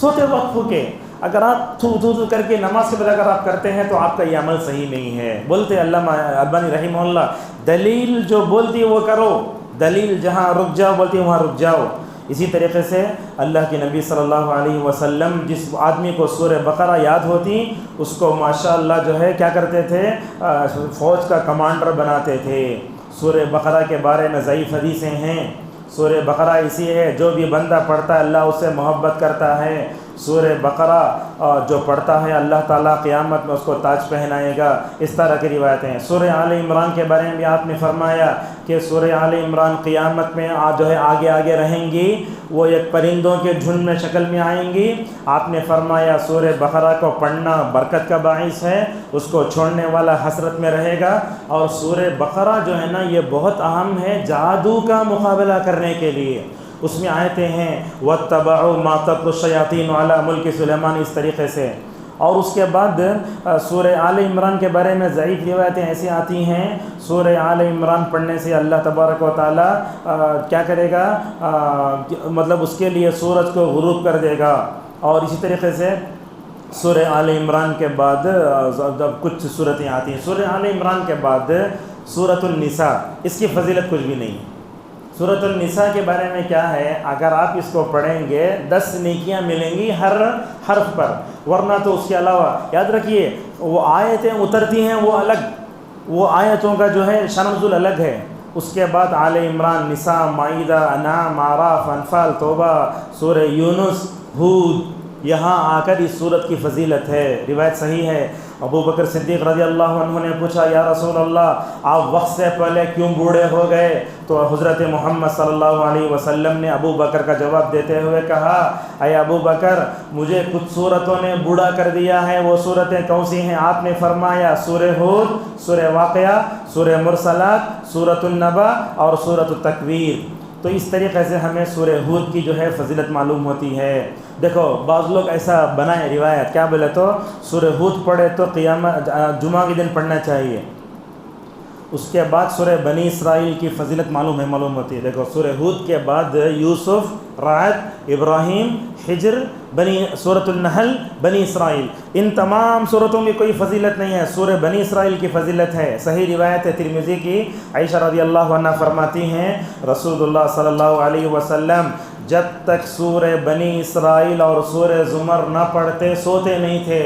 سوتے وقت پھونکے. اگر آپ تھو کر کے نماز کے بعد اگر آپ کرتے ہیں تو آپ کا یہ عمل صحیح نہیں ہے. بولتے علامہ البانی رحمہ اللہ, دلیل جو بولتی ہے وہ کرو, دلیل جہاں رک جاؤ بولتی ہے وہاں رک جاؤ. اسی طریقے سے اللہ کے نبی صلی اللہ علیہ وسلم جس آدمی کو سورہ بقرہ یاد ہوتی اس کو ماشاءاللہ جو ہے کیا کرتے تھے, فوج کا کمانڈر بناتے تھے. سورہ بقرہ کے بارے میں ضعیف حدیثیں ہیں. سورہ بقرہ اسی ہے جو بھی بندہ پڑھتا ہے اللہ اس سے محبت کرتا ہے. سورہ بقرہ جو پڑھتا ہے اللہ تعالیٰ قیامت میں اس کو تاج پہنائے گا. اس طرح کی روایتیں ہیں. سورہ آل عمران کے بارے میں بھی آپ نے فرمایا کہ سورہ آل عمران قیامت میں جو ہے آگے رہیں گی, وہ ایک پرندوں کے جھنڈ میں شکل میں آئیں گی. آپ نے فرمایا سورہ بقرہ کو پڑھنا برکت کا باعث ہے, اس کو چھوڑنے والا حسرت میں رہے گا. اور سورہ بقرہ جو ہے نا یہ بہت اہم ہے جادو کا مقابلہ کرنے کے لیے. اس میں آیتیں ہیں وَاتَّبَعُوا مَا تَتْلُو الشَّيَاطِينُ عَلَىٰ مُلْكِ سُلَيْمَانَ, اس طریقے سے. اور اس کے بعد سورہ آل عمران کے بارے میں ضعیف روایتیں ایسی آتی ہیں سورہ آل عمران پڑھنے سے اللہ تبارک و تعالیٰ کیا کرے گا, مطلب اس کے لیے سورج کو غروب کر دے گا. اور اسی طریقے سے سورہ آل عمران کے بعد کچھ صورتیں آتی ہیں. سورہ آل عمران کے بعد سورۃ النساء, اس کی فضیلت کچھ بھی نہیں. سورۃ النساء کے بارے میں کیا ہے, اگر آپ اس کو پڑھیں گے 10 نیکیاں ملیں گی ہر حرف پر, ورنہ تو اس کے علاوہ یاد رکھیے وہ آیتیں اترتی ہیں وہ الگ, وہ آیتوں کا جو ہے شان نزول الگ ہے. اس کے بعد آل عمران, نساء, مائدہ, انعام, اعراف, انفال, توبہ, سورہ یونس, ہود, یہاں آ کر اس سورت کی فضیلت ہے, روایت صحیح ہے. ابو بکر صدیق رضی اللہ عنہ نے پوچھا یا رسول اللہ آپ وقت سے پہلے کیوں بوڑھے ہو گئے؟ تو حضرت محمد صلی اللہ علیہ وسلم نے ابو بکر کا جواب دیتے ہوئے کہا اے ابو بکر مجھے کچھ صورتوں نے بوڑھا کر دیا ہے، وہ صورتیں کون سی ہیں؟ آپ نے فرمایا سورہ ہود، سورہ واقعہ، سورہ مرسلات، سورۃ النبا اور سورۃ التکویر۔ تو اس طریقے سے ہمیں سورہ ہود کی جو ہے فضیلت معلوم ہوتی ہے۔ دیکھو بعض لوگ ایسا بنائے روایت، کیا بولے تو سورہ ہود پڑھے تو قیامت جمعہ کے دن پڑھنا چاہیے، اس کے بعد سورہ بنی اسرائیل کی فضیلت معلوم ہوتی ہے۔ دیکھو سورہ ہود کے بعد یوسف، رعد، ابراہیم، حجر، سورۃ النحل، بنی اسرائیل، ان تمام صورتوں کی کوئی فضیلت نہیں ہے، سورہ بنی اسرائیل کی فضیلت ہے۔ صحیح روایت ہے ترمذی کی، عائشہ رضی اللہ عنہ فرماتی ہیں رسول اللہ صلی اللہ علیہ وسلم جب تک سورہ بنی اسرائیل اور سورہ زمر نہ پڑھتے سوتے نہیں تھے۔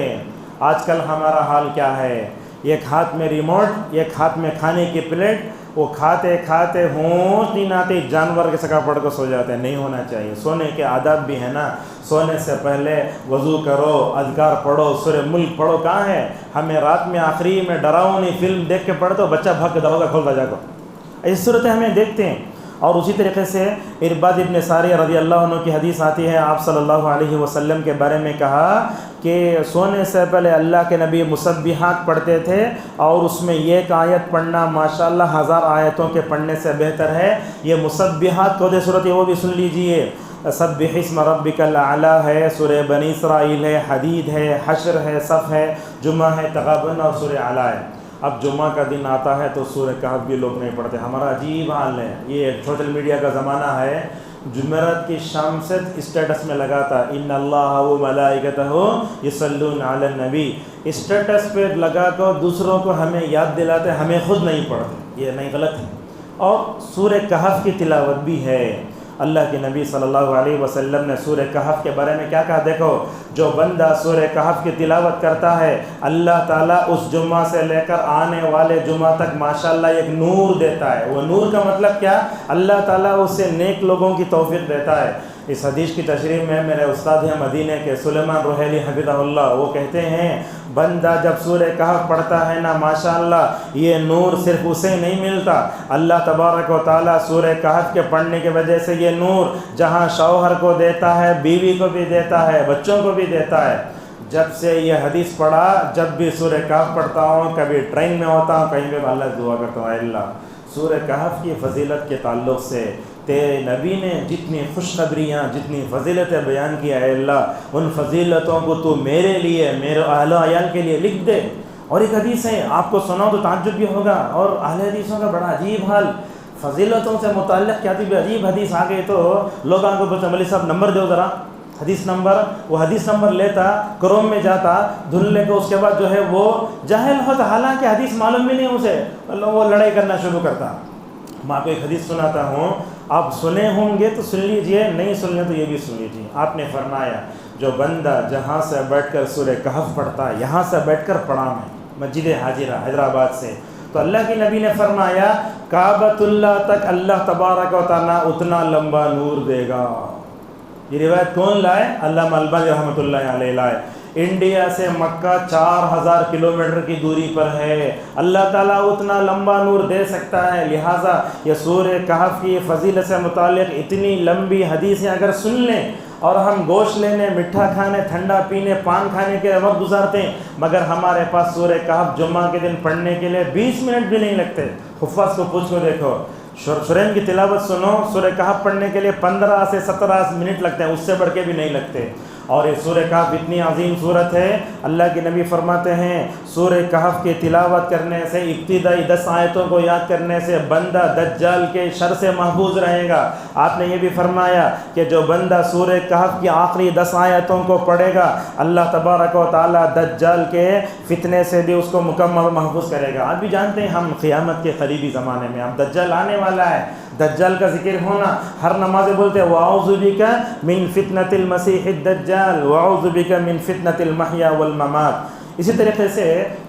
آج کل ہمارا حال کیا ہے؟ ایک ہاتھ میں ریموٹ، ایک ہاتھ میں کھانے کی پلیٹ، وہ کھاتے کھاتے ہوش نہیں آتے جانور کے سکا پڑھ کر سو جاتے ہیں۔ نہیں ہونا چاہیے، سونے کے آداب بھی ہے نا، سونے سے پہلے وضو کرو، اذکار پڑھو، سورہ ملک پڑھو۔ کہاں ہے؟ ہمیں رات میں آخری میں ڈراؤنی فلم دیکھ کے پڑھتے ہو، بچہ بھاگ کے دروازہ کھولتا جا کر، ایسی صورتیں ہمیں دیکھتے ہیں۔ اور اسی طریقے سے ارباد ابن ساریہ رضی اللہ عنہ کی حدیث آتی ہے، آپ صلی اللہ علیہ وسلم کے بارے میں کہا کہ سونے سے پہلے اللہ کے نبی مسبحات پڑھتے تھے، اور اس میں ایک آیت پڑھنا ماشاءاللہ 1000 آیتوں کے پڑھنے سے بہتر ہے۔ یہ مسبحات کو دے صورت ہے، وہ بھی سن لیجئے۔ سبح اسم ربک الاعلی ہے، سورہ بنی اسرائیل ہے، حدید ہے، حشر ہے، صف ہے، جمعہ ہے، تغابن اور سورہ اعلی ہے۔ اب جمعہ کا دن آتا ہے تو سورہ کہف بھی لوگ نہیں پڑھتے، ہمارا عجیب حال ہے۔ یہ سوشل میڈیا کا زمانہ ہے، جمعرات کی شام سے اسٹیٹس میں لگاتا ان اللہ و ملائکتہ یصلون علی النبی، اسٹیٹس پہ لگا کر دوسروں کو ہمیں یاد دلاتے، ہمیں خود نہیں پڑھتے۔ یہ نہیں، غلط ہے۔ اور سورہ کہف کی تلاوت بھی ہے۔ اللہ کے نبی صلی اللہ علیہ وسلم نے سورہ کہف کے بارے میں کیا کہا؟ دیکھو جو بندہ سورہ کہف کی تلاوت کرتا ہے اللہ تعالیٰ اس جمعہ سے لے کر آنے والے جمعہ تک ماشاءاللہ ایک نور دیتا ہے۔ وہ نور کا مطلب کیا؟ اللہ تعالیٰ اسے نیک لوگوں کی توفیق دیتا ہے۔ اس حدیث کی تشریح میں میرے استاد ہیں مدینہ کے سلیمان روحیلی حفظہ اللہ، وہ کہتے ہیں بندہ جب سورہ کہف پڑھتا ہے نا ماشاءاللہ یہ نور صرف اسے نہیں ملتا، اللہ تبارک و تعالیٰ سورہ کہف کے پڑھنے کی وجہ سے یہ نور جہاں شوہر کو دیتا ہے، بیوی کو بھی دیتا ہے، بچوں کو بھی دیتا ہے۔ جب سے یہ حدیث پڑھا، جب بھی سورہ کہف پڑھتا ہوں، کبھی ٹرین میں ہوتا ہوں، کہیں پہ اللہ سے دعا کرتا ہوں، اے اللہ سورہ کہف کی فضیلت کے تعلق سے تیرے نبی نے جتنی خوشخبریاں، جتنی فضیلتیں بیان کی، اے اللہ ان فضیلتوں کو تو میرے لیے، میرے اہل و عیال کے لیے لکھ دے۔ اور ایک حدیث ہے، آپ کو سناؤ تو تعجب بھی ہوگا، اور اہل حدیثوں کا بڑا عجیب حال، فضیلتوں سے متعلق کیا بھی عجیب حدیث آ گئی تو لوگوں کو پوچھا مولوی صاحب نمبر دو ذرا، حدیث نمبر، وہ حدیث نمبر لیتا، کروم میں جاتا، دھن لے کو، اس کے بعد جو ہے وہ جاہل ہوتا، حالانکہ حدیث معلوم بھی نہیں اسے، وہ لڑائی کرنا شروع کرتا۔ میں آپ کو ایک حدیث سناتا ہوں، آپ سنے ہوں گے تو سن لیجئے، نہیں سننے تو یہ بھی سن لیجئے۔ آپ نے فرمایا جو بندہ جہاں سے بیٹھ کر سورہ کہف پڑھتا ہے، یہاں سے بیٹھ کر پڑھا میں مسجد حاجرہ حیدرآباد سے، تو اللہ کے نبی نے فرمایا کعبۃ اللہ تک اللہ تبارک و تعالیٰ اتنا لمبا نور دے گا۔ یہ روایت کون لائے؟ علامہ البانی رحمۃ اللہ علیہ لائے۔ انڈیا سے مکہ 4000 کلومیٹر کی دوری پر ہے، اللہ تعالیٰ اتنا لمبا نور دے سکتا ہے۔ لہٰذا یہ سورہ کہف کی فضیلت سے متعلق اتنی لمبی حدیثیں اگر سن لیں، اور ہم گوشت لینے، مٹھا کھانے، ٹھنڈا پینے، پان کھانے کے وقت گزارتے ہیں، مگر ہمارے پاس سورہ کہف جمعہ کے دن پڑھنے کے لیے 20 منٹ بھی نہیں لگتے۔ حفاظ کو پوچھ کر دیکھو، سورین کی تلاوت سنو، سورہ کہف پڑھنے کے لیے 15 سے 17 منٹ لگتے ہیں، اس سے بڑھ کے بھی نہیں لگتے۔ اور یہ سورہ کہف اتنی عظیم صورت ہے، اللہ کے نبی فرماتے ہیں سورہ کہف کی تلاوت کرنے سے، ابتدائی 10 آیتوں کو یاد کرنے سے بندہ دجال کے شر سے محفوظ رہے گا۔ آپ نے یہ بھی فرمایا کہ جو بندہ سورہ کہف کی آخری 10 آیتوں کو پڑھے گا، اللہ تبارک و تعالیٰ دجال کے فتنے سے بھی اس کو مکمل محفوظ کرے گا۔ آپ بھی جانتے ہیں ہم قیامت کے قریبی زمانے میں، اب دجال آنے والا ہے، دجال کا ذکر ہونا، ہر نماز بولتے ہیں وَأَعُوذُ بِكَ مِن فِتْنَةِ الْمَسِيحِ الدَّجَّالِ وَأَعُوذُ بِكَ مِن فِتْنَةِ الْمَحْيَا وَالْمَمَاتِ۔ اسی طریقے سے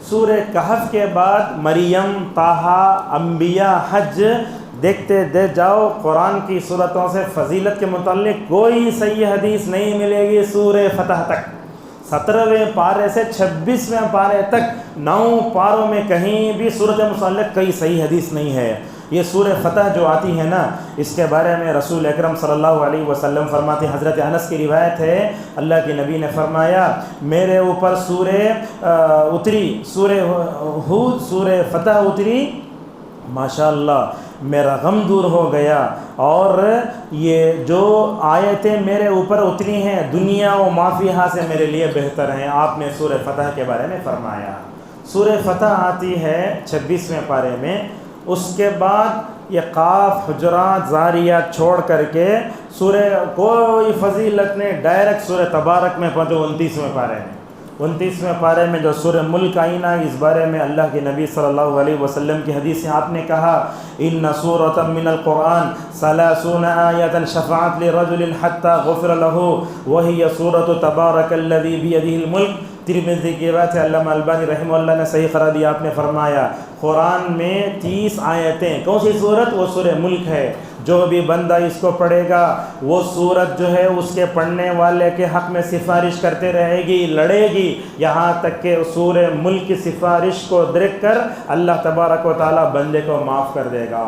سورہ کہف کے بعد مریم، طٰہٰ، انبیاء، حج دیکھتے دے جاؤ۔ قرآن کی صورتوں سے فضیلت کے متعلق کوئی صحیح حدیث نہیں ملے گی سورہ فتح تک۔ 17ویں پارے سے 26ویں پارے تک 9 پاروں میں کہیں بھی سورۃ مصلح کوئی صحیح حدیث نہیں ہے۔ یہ سورہ فتح جو آتی ہے نا، اس کے بارے میں رسول اکرم صلی اللہ علیہ وسلم فرماتے ہیں، حضرت انس کی روایت ہے، اللہ کے نبی نے فرمایا میرے اوپر سورہ اتری، سورہ ہود، سورہ فتح اتری، ماشاءاللہ میرا غم دور ہو گیا، اور یہ جو آیتیں میرے اوپر اتری ہیں دنیا و ما فیہا سے میرے لیے بہتر ہیں۔ آپ نے سورہ فتح کے بارے میں فرمایا۔ سورہ فتح آتی ہے 26ویں پارے میں، اس کے بعد یہ قاف، حجرات، زاریات چھوڑ کر کے سورہ کوئی فضیلت نے ڈائریکٹ سورہ تبارک میں پہنچو 29ویں پارے میں۔ 29ویں پارے میں جو سورہ ملک آئی نا، اس بارے میں اللہ کے نبی صلی اللہ علیہ وسلم کی حدیث سے آپ نے کہا ان سورۃ من القرآن 30 آیۃ شفاعت لرجل حتی غفر له وہی سورۃ تبارک الذی بیدہ الملک۔ ترمذی کی بات ہے، علامہ البانی رحمہ اللہ نے صحیح قرار دیا، آپ نے فرمایا قرآن میں 30 آیتیں، کون سی صورت؟ وہ سورہ ملک ہے۔ جو بھی بندہ اس کو پڑھے گا وہ سورت جو ہے اس کے پڑھنے والے کے حق میں سفارش کرتے رہے گی، لڑے گی، یہاں تک کہ سورہ ملک کی سفارش کو دیکھ کر اللہ تبارک و تعالیٰ بندے کو معاف کر دے گا۔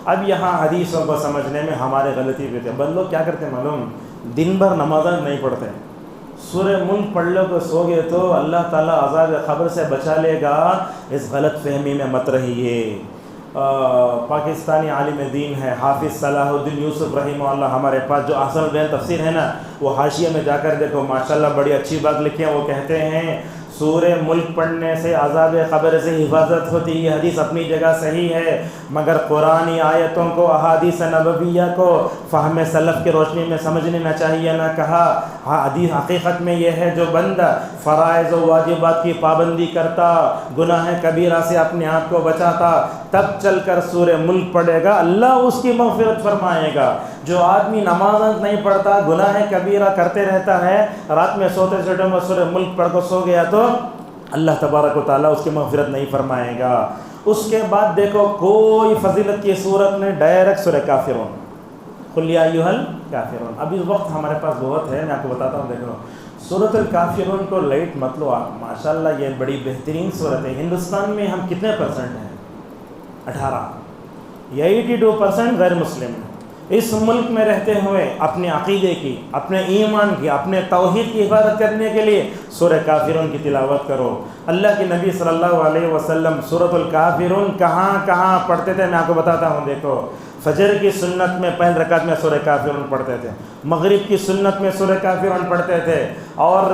اب یہاں حدیثوں کو سمجھنے میں ہمارے غلطی بھی تھے۔ بند لوگ کیا کرتے ہیں معلوم؟ دن بھر نمازیں نہیں پڑھتے، سورہ ملک پڑھ لو کہ سو گئے تو اللہ تعالیٰ عذاب قبر سے بچا لے گا، اس غلط فہمی میں مت رہیے۔ پاکستانی عالم دین ہے حافظ صلاح الدین یوسف رحمہ اللہ، ہمارے پاس جو احسن البیان تفسیر ہے نا، وہ حاشیے میں جا کر دیکھو، ماشاءاللہ بڑی اچھی بات لکھی ہے۔ وہ کہتے ہیں سورہ ملک پڑھنے سے عذاب قبر سے حفاظت ہوتی، یہ حدیث اپنی جگہ صحیح ہے، مگر قرآنی آیتوں کو، احادیث نبویہ کو فہم سلف کی روشنی میں سمجھنے نہ چاہیے نہ کہا۔ حدیث حقیقت میں یہ ہے جو بندہ فرائض و واجبات کی پابندی کرتا، گناہ کبیرہ سے اپنے آپ کو بچاتا، تب چل کر سورہ ملک پڑھے گا، اللہ اس کی مغفرت فرمائے گا۔ جو آدمی نماز نہیں پڑھتا، گناہ کبیرہ کرتے رہتا ہے، رات میں سوتے سوتے میں سورہ ملک پڑھ کر سو گیا تو اللہ تبارک و تعالیٰ اس کی مغفرت نہیں فرمائے گا۔ اس کے بعد دیکھو کوئی فضیلت کی صورت میں ڈائریکٹ سورہ کافرون، قل یا ایھا الکافرون۔ اب اس وقت ہمارے پاس بہت ہے، میں آپ کو بتاتا ہوں، دیکھو سورۃ الکافرون کو لائٹ مت لو آپ، ماشاءاللہ یہ بڑی بہترین صورت ہے۔ ہندوستان میں ہم کتنے پرسنٹ ہیں؟ 18، یہ 82% غیر مسلم ہیں۔ اس ملک میں رہتے ہوئے اپنے عقیدے کی، اپنے ایمان کی، اپنے توحید کی حفاظت کرنے کے لیے سورہ کافرون کی تلاوت کرو۔ اللہ کے نبی صلی اللہ علیہ وسلم سورۃ الکافرون کہاں کہاں پڑھتے تھے، میں آپ کو بتاتا ہوں۔ دیکھو فجر کی سنت میں پہلی رکعت میں سورہ کافرون پڑھتے تھے، مغرب کی سنت میں سورہ کافرون پڑھتے تھے، اور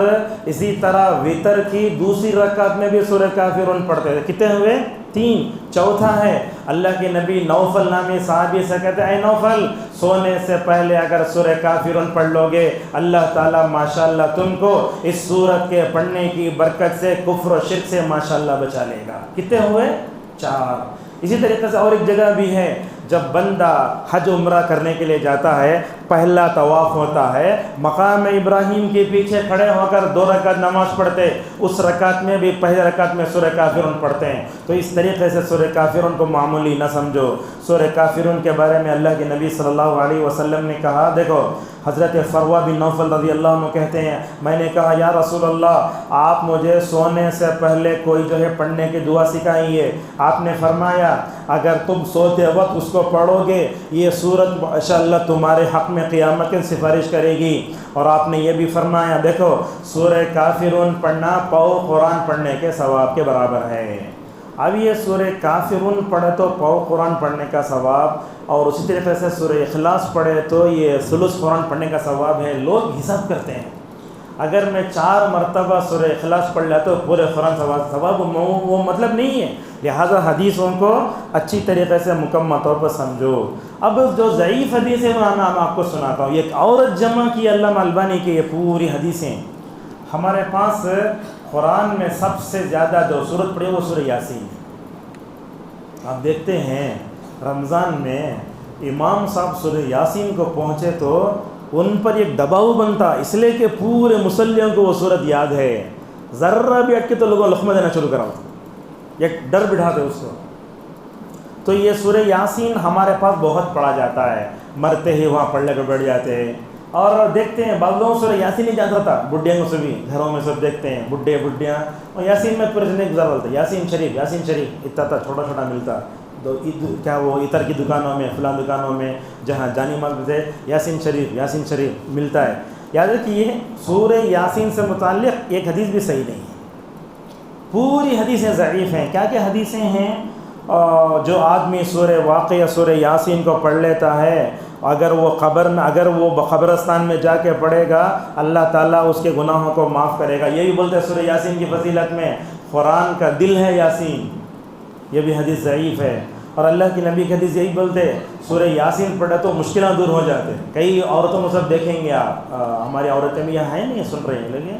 اسی طرح وتر کی دوسری رکعت میں بھی سورہ کافرون پڑھتے تھے۔ کتنے ہوئے؟ 3۔ چوتھا ہے اللہ کے نبی نوفل نامی صحابی سے کہتے ہیں، اے نوفل سونے سے پہلے اگر سورہ کافرون پڑھ لو گے، اللہ تعالیٰ ماشاءاللہ تم کو اس سورت کے پڑھنے کی برکت سے کفر و شرک سے ماشاءاللہ بچا لے گا۔ کتنے ہوئے؟ 4۔ اسی طریقے سے اور ایک جگہ بھی ہے، جب بندہ حج عمرہ کرنے کے لیے جاتا ہے، پہلا طواف ہوتا ہے، مقام ابراہیم کے پیچھے کھڑے ہو کر 2 رکعت نماز پڑھتے، اس رکعت میں بھی پہلی رکعت میں سورہ کافرون پڑھتے ہیں۔ تو اس طریقے سے سورہ کافرون کو معمولی نہ سمجھو۔ سورہ کافرون کے بارے میں اللہ کے نبی صلی اللہ علیہ وسلم نے کہا، دیکھو حضرت فروہ بن نوفل رضی اللہ عنہ کہتے ہیں، میں نے کہا یا رسول اللہ آپ مجھے سونے سے پہلے کوئی جو ہے پڑھنے کی دعا سکھائیے۔ آپ نے فرمایا اگر تم سوتے وقت اس کو پڑھو گے، یہ سورت ماشاءاللہ تمہارے حق میں قیامت کی سفارش کرے گی۔ اور آپ نے یہ بھی فرمایا، دیکھو سورہ کافرون پڑھنا پاؤ قرآن پڑھنے کے ثواب کے برابر ہے۔ اب یہ سورہ کافرون پڑھے تو پاؤ قرآن پڑھنے کا ثواب، اور اسی طریقے سے سورہ اخلاص پڑھے تو یہ ثلث قرآن پڑھنے کا ثواب ہے۔ لوگ حساب کرتے ہیں، اگر میں 4 مرتبہ سورہ اخلاص پڑھ لیا تو پورے قرآن ثواب، وہ مطلب نہیں ہے۔ لہٰذا حدیثوں کو اچھی طریقے سے مکمل طور پر سمجھو۔ اب جو ضعیف حدیث ہے وہ میں آپ کو سناتا ہوں۔ ایک عورت جمع کی علامہ البانی کی یہ پوری حدیثیں ہمارے پاس۔ قرآن میں سب سے زیادہ جو سورت پڑھی وہ سورہ یاسین۔ آپ دیکھتے ہیں رمضان میں امام صاحب سورہ یاسین کو پہنچے تو ان پر ایک دباؤ بنتا، اس لیے کہ پورے مسلموں کو وہ سورت یاد ہے، ذرہ بھی اٹکے تو لوگوں لقمہ دینا شروع کراؤ، ایک ڈر بٹھاتے اس کو۔ تو یہ سورہ یاسین ہمارے پاس بہت پڑھا جاتا ہے، مرتے ہی وہاں پڑھ لے کر بیٹھ جاتے ہیں۔ اور دیکھتے ہیں بعض لوگوں سورہ یاسین نہیں جانتا تھا، بڈھیاں کو سبھی گھروں میں سب دیکھتے ہیں بڈھے بڈھیاں، اور یاسین میں پورے زندگی گزار بولتے یاسین شریف اتنا تھا، چھوٹا چھوٹا ملتا کیا وہ عطر کی دکانوں میں فلاں دکانوں میں جہاں جانی مال تھے یاسین شریف ملتا ہے۔ یاد رکھیے سورہ یاسین سے متعلق ایک حدیث بھی صحیح نہیں ہے، پوری حدیثیں ضعیف ہیں۔ کیا کیا حدیثیں ہیں؟ جو آدمی سورہ واقعہ سورہ یاسین کو پڑھ لیتا ہے، اگر وہ قبرستان میں جا کے پڑھے گا اللہ تعالیٰ اس کے گناہوں کو معاف کرے گا۔ یہ بھی بولتے ہیں سورہ یاسین کی فضیلت میں قرآن کا دل ہے یاسین، یہ بھی حدیث ضعیف ہے۔ اور اللہ کی نبی کی حدیث یہی بولتے سورہ یاسین پڑھے تو مشکلات دور ہو جاتے۔ کئی عورتوں میں سب دیکھیں گے آپ، ہماری عورتیں بھی یہاں ہیں نہیں سن رہی ہیں لگے،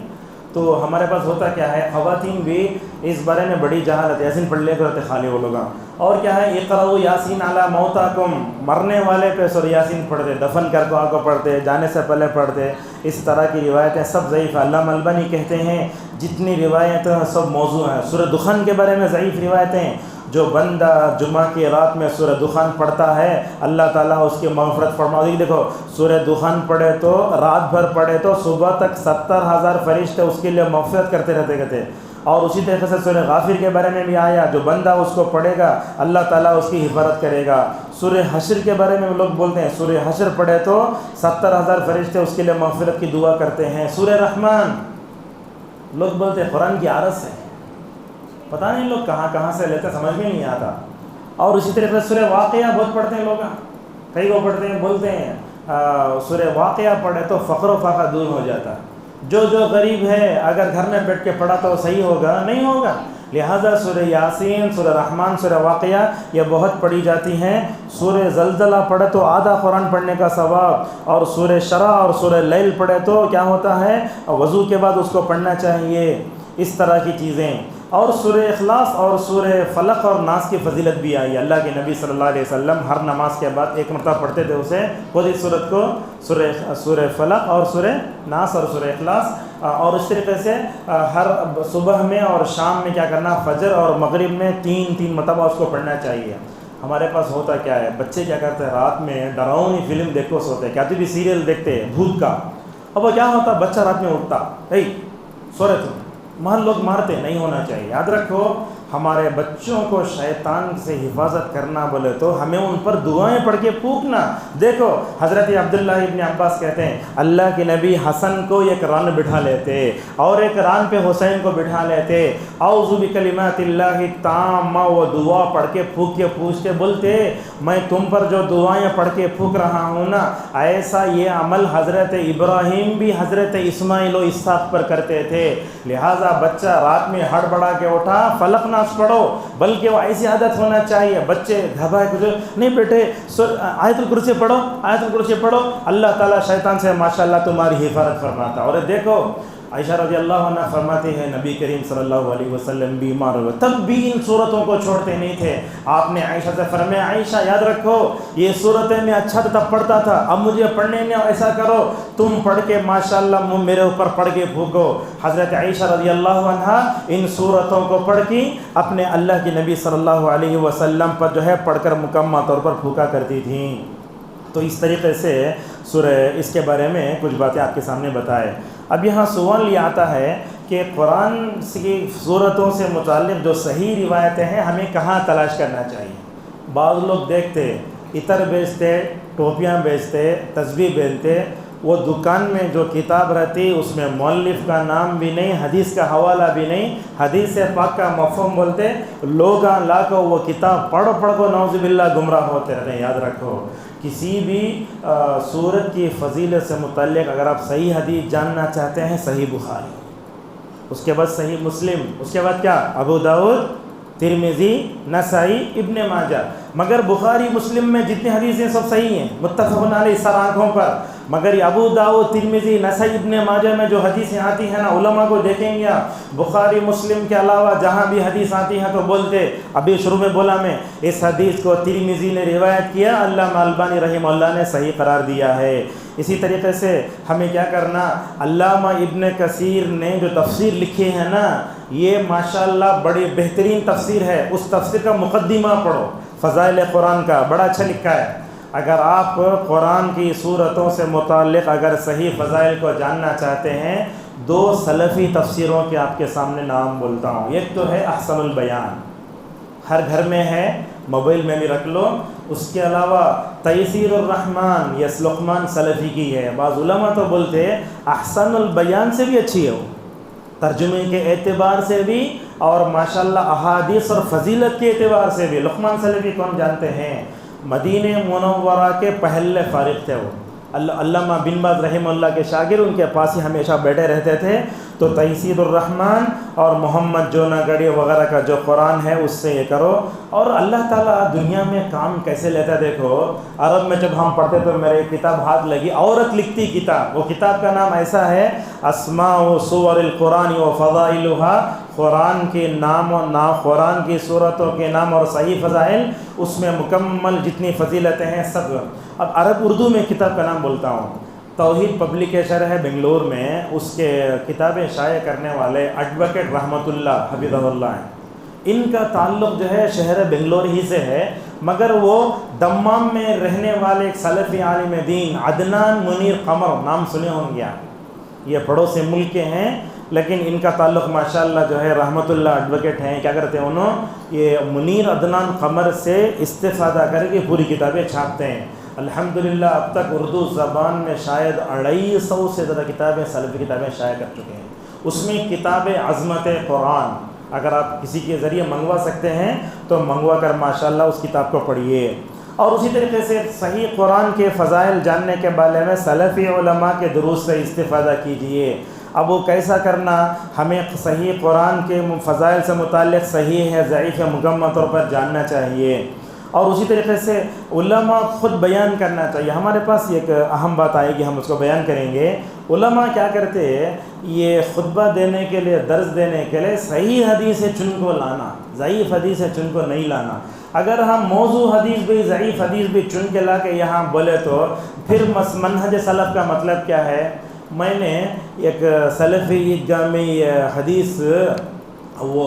تو ہمارے پاس ہوتا کیا ہے، خواتین بھی اس بارے میں بڑی جہالت، یاسین پڑھ لے کرتے خالی وہ لوگ، اور کیا ہے اقرأوا یاسین علی موتاکم، مرنے والے پہ سورہ یاسین پڑھتے، دفن کر کو پڑھتے، جانے سے پہلے پڑھتے۔ اس طرح کی روایتیں سب ضعیف ہیں۔ علامہ البانی کہتے ہیں جتنی روایتیں سب موضوع ہیں۔ سورہ دخان کے بارے میں ضعیف روایتیں، جو بندہ جمعہ کی رات میں سورہ دخان پڑھتا ہے اللہ تعالیٰ اس کی مغفرت فرمائے۔ دیکھو سورہ دخان پڑھے تو رات بھر پڑھے تو صبح تک 70,000 فرشتے اس کے لیے مغفرت کرتے رہتے تھے۔ اور اسی طریقے سے سورہ غافر کے بارے میں بھی آیا، جو بندہ اس کو پڑھے گا اللہ تعالیٰ اس کی حفاظت کرے گا۔ سورہ حشر کے بارے میں لوگ بولتے ہیں سورہ حشر پڑھے تو 70,000 فرشتے اس کے لیے مغفرت کی دعا کرتے ہیں۔ سورہ رحمان لوگ بولتے ہیں قرآن کی عارض ہے، پتہ نہیں لوگ کہاں سے لیتے، سمجھ میں نہیں آتا۔ اور اسی طریقے سے سورہ واقعہ بہت پڑھتے ہیں لوگ، کئی وہ پڑھتے ہیں، بولتے ہیں سورہ واقعہ پڑھے تو فقر و فاقہ دور ہو جاتا۔ جو غریب ہے اگر گھر میں بیٹھ کے پڑھا تو صحیح ہوگا؟ نہیں ہوگا۔ لہٰذا سورہ یاسین، سورہ رحمان، سورہ واقعہ یہ بہت پڑھی جاتی ہیں۔ سورہ زلزلہ پڑھے تو آدھا قرآن پڑھنے کا ثواب، اور سورہ شرح اور سورہ لیل پڑھے تو کیا ہوتا ہے، وضو کے بعد اس کو پڑھنا چاہیے۔ اس طرح کی چیزیں۔ اور سورہ اخلاص اور سورہ فلق اور ناس کی فضیلت بھی آئی۔ اللہ کے نبی صلی اللہ علیہ وسلم ہر نماز کے بعد ایک مرتبہ پڑھتے تھے اسے، خود اس صورت کو، سورہ فلق اور سورہ ناس اور سورہ اخلاص۔ اور اس طریقے سے ہر صبح میں اور شام میں کیا کرنا، فجر اور مغرب میں تین مرتبہ اس کو پڑھنا چاہیے۔ ہمارے پاس ہوتا کیا ہے، بچے کیا کرتے ہیں رات میں ڈراؤنی فلم دیکھ کو سوتے ہیں، کیا بھی سیریل دیکھتے ہیں بھوت کا۔ اب وہ کیا ہوتا، بچہ رات میں اٹھتا، سو رہے تم، محل لوگ مارتے، نہیں ہونا چاہیے۔ یاد رکھو ہمارے بچوں کو شیطان سے حفاظت کرنا بولے تو ہمیں ان پر دعائیں پڑھ کے پھونکنا۔ دیکھو حضرت عبداللہ ابن عباس کہتے ہیں اللہ کے نبی حسن کو ایک ران بٹھا لیتے اور ایک ران پہ حسین کو بٹھا لیتے، اعوذ بکلمات اللہ التامہ، وہ دعا پڑھ کے پھونک کے پوچھتے، بولتے میں تم پر جو دعائیں پڑھ کے پھونک رہا ہوں نا، ایسا یہ عمل حضرت ابراہیم بھی حضرت اسماعیل و اسحاق پر کرتے تھے۔ لہٰذا بچہ رات میں ہڑبڑا کے اٹھا فلق ناس پڑھو، بلکہ وہ ایسی عادت ہونا چاہیے، بچے گھبرائے کچھ نہیں بیٹے آیت الکرسی پڑھو، اللہ تعالیٰ شیطان سے ماشاءاللہ تمہاری حفاظت فرماتا۔ اور دیکھو عائشہ رضی اللہ عنہ فرماتی ہے نبی کریم صلی اللہ علیہ وسلم بیمار ہوئے تب بھی ان صورتوں کو چھوڑتے نہیں تھے۔ آپ نے عائشہ سے فرمایا عائشہ یاد رکھو یہ صورتیں میں اچھا تب پڑھتا تھا، اب مجھے پڑھنے میں ایسا کرو تم پڑھ کے ماشاءاللہ میرے اوپر پڑھ کے پھونکو۔ حضرت عائشہ رضی اللہ عنہ ان صورتوں کو پڑھ کے اپنے اللہ کے نبی صلی اللہ علیہ وسلم پر جو ہے پڑھ کر مکمل طور پر پھونکا کرتی تھیں۔ تو اس طریقے سے سورہ اس کے بارے میں کچھ باتیں آپ کے سامنے بتائے۔ اب یہاں سوال یہ آتا ہے کہ قرآن کی صورتوں سے متعلق جو صحیح روایتیں ہیں ہمیں کہاں تلاش کرنا چاہیے۔ بعض لوگ دیکھتے عطر بیچتے، ٹوپیاں بیچتے، تسبیح بیچتے، وہ دکان میں جو کتاب رہتی اس میں مؤلف کا نام بھی نہیں، حدیث کا حوالہ بھی نہیں، حدیث پاک کا مفہوم بولتے، لوگ لا کر وہ کتاب پڑھ کو نعوذ باللہ گمراہ ہوتے رہتے ہیں۔ یاد رکھو کسی بھی سورت کی فضیلت سے متعلق اگر آپ صحیح حدیث جاننا چاہتے ہیں صحیح بخاری، اس کے بعد صحیح مسلم، اس کے بعد کیا ابو داؤد، ترمذی، نسائی، ابن ماجہ۔ مگر بخاری مسلم میں جتنی حدیثیں سب صحیح ہیں متفق علیہ سر آنکھوں پر، مگر ابو داؤد، ترمذی، نسائی، ابن ماجہ میں جو حدیثیں آتی ہیں نا علماء کو دیکھیں گے بخاری مسلم کے علاوہ جہاں بھی حدیث آتی ہیں تو بولتے، ابھی شروع میں بولا میں اس حدیث کو ترمذی نے روایت کیا، علامہ البانی رحمہ اللہ نے صحیح قرار دیا ہے۔ اسی طریقے سے ہمیں کیا کرنا، علامہ ابن کثیر نے جو تفسیر لکھی ہے نا یہ ماشاءاللہ بڑی بہترین تفسیر ہے، اس تفسیر کا مقدمہ پڑھو، فضائل قرآن کا بڑا اچھا لکھا ہے۔ اگر آپ قرآن کی صورتوں سے متعلق اگر صحیح فضائل کو جاننا چاہتے ہیں، 2 سلفی تفسیروں کے آپ کے سامنے نام بولتا ہوں۔ ایک تو ہے احسن البیان، ہر گھر میں ہے، موبائل میں بھی رکھ لو۔ اس کے علاوہ تیسیر الرحمن، یس لقمان سلفی کی ہے۔ بعض علماء تو بولتے ہیں احسن البیان سے بھی اچھی ہے وہ، ترجمے کے اعتبار سے بھی اور ماشاءاللہ احادیث اور فضیلت کے اعتبار سے بھی۔ لقمان سلفی کو ہم جانتے ہیں، مدینہ منورہ کے پہلے فارغ تھے وہ، علامہ بن باز رحمہ اللہ کے شاگرد، ان کے پاس ہی ہمیشہ بیٹھے رہتے تھے۔ تو تیسیر الرحمن اور محمد جونا گڑی وغیرہ کا جو قرآن ہے اس سے یہ کرو۔ اور اللہ تعالیٰ دنیا میں کام کیسے لیتا ہے دیکھو، عرب میں جب ہم پڑھتے تو میرے کتاب ہاتھ لگی، عورت لکھتی کتاب، وہ کتاب کا نام ایسا ہے اسماء و سور القرآن و فضائلها، قرآن کے نام و قرآن کی صورتوں کے نام اور صحیح فضائل، اس میں مکمل جتنی فضیلتیں ہیں سب۔ اب عرب اردو میں کتاب کا نام بولتا ہوں، توحید پبلیکیشن ہے بنگلور میں، اس کے کتابیں شائع کرنے والے ایڈوکیٹ رحمۃ اللہ حفظہ اللہ ہیں۔ ان کا تعلق جو ہے شہر بنگلور ہی سے ہے، مگر وہ دمام میں رہنے والے ایک سلفی عالم دین عدنان منیر قمر، نام سنے ہوں گے آپ، یہ پڑوسی ملک کے ہیں، لیکن ان کا تعلق ماشاءاللہ جو ہے رحمۃ اللہ ایڈوکیٹ ہیں۔ کیا کرتے ہیں انہوں، یہ منیر عدنان قمر سے استفادہ کر کے پوری کتابیں چھاپتے ہیں۔ الحمدللہ اب تک اردو زبان میں شاید 250 سے زیادہ کتابیں سلفی کتابیں شائع کر چکے ہیں۔ اس میں کتاب عظمت قرآن اگر آپ کسی کے ذریعے منگوا سکتے ہیں تو منگوا کر ماشاءاللہ اس کتاب کو پڑھیے۔ اور اسی طریقے سے صحیح قرآن کے فضائل جاننے کے بارے میں سلفی علماء کے دروس سے استفادہ کیجیے۔ اب وہ کیسا کرنا، ہمیں صحیح قرآن کے فضائل سے متعلق صحیح ہے ضعیف ہے مکمل طور پر جاننا چاہیے، اور اسی طریقے سے علماء خود بیان کرنا چاہیے۔ ہمارے پاس ایک اہم بات آئے گی، ہم اس کو بیان کریں گے۔ علماء کیا کرتے ہیں، یہ خطبہ دینے کے لیے، درس دینے کے لیے صحیح حدیث چن کو لانا، ضعیف حدیث چن کو نہیں لانا۔ اگر ہم موضوع حدیث بھی ضعیف حدیث بھی چن کے لا کے یہاں بولے تو پھر منہج سلف کا مطلب کیا ہے؟ میں نے ایک سلفی عیدگاہ میں یہ حدیث وہ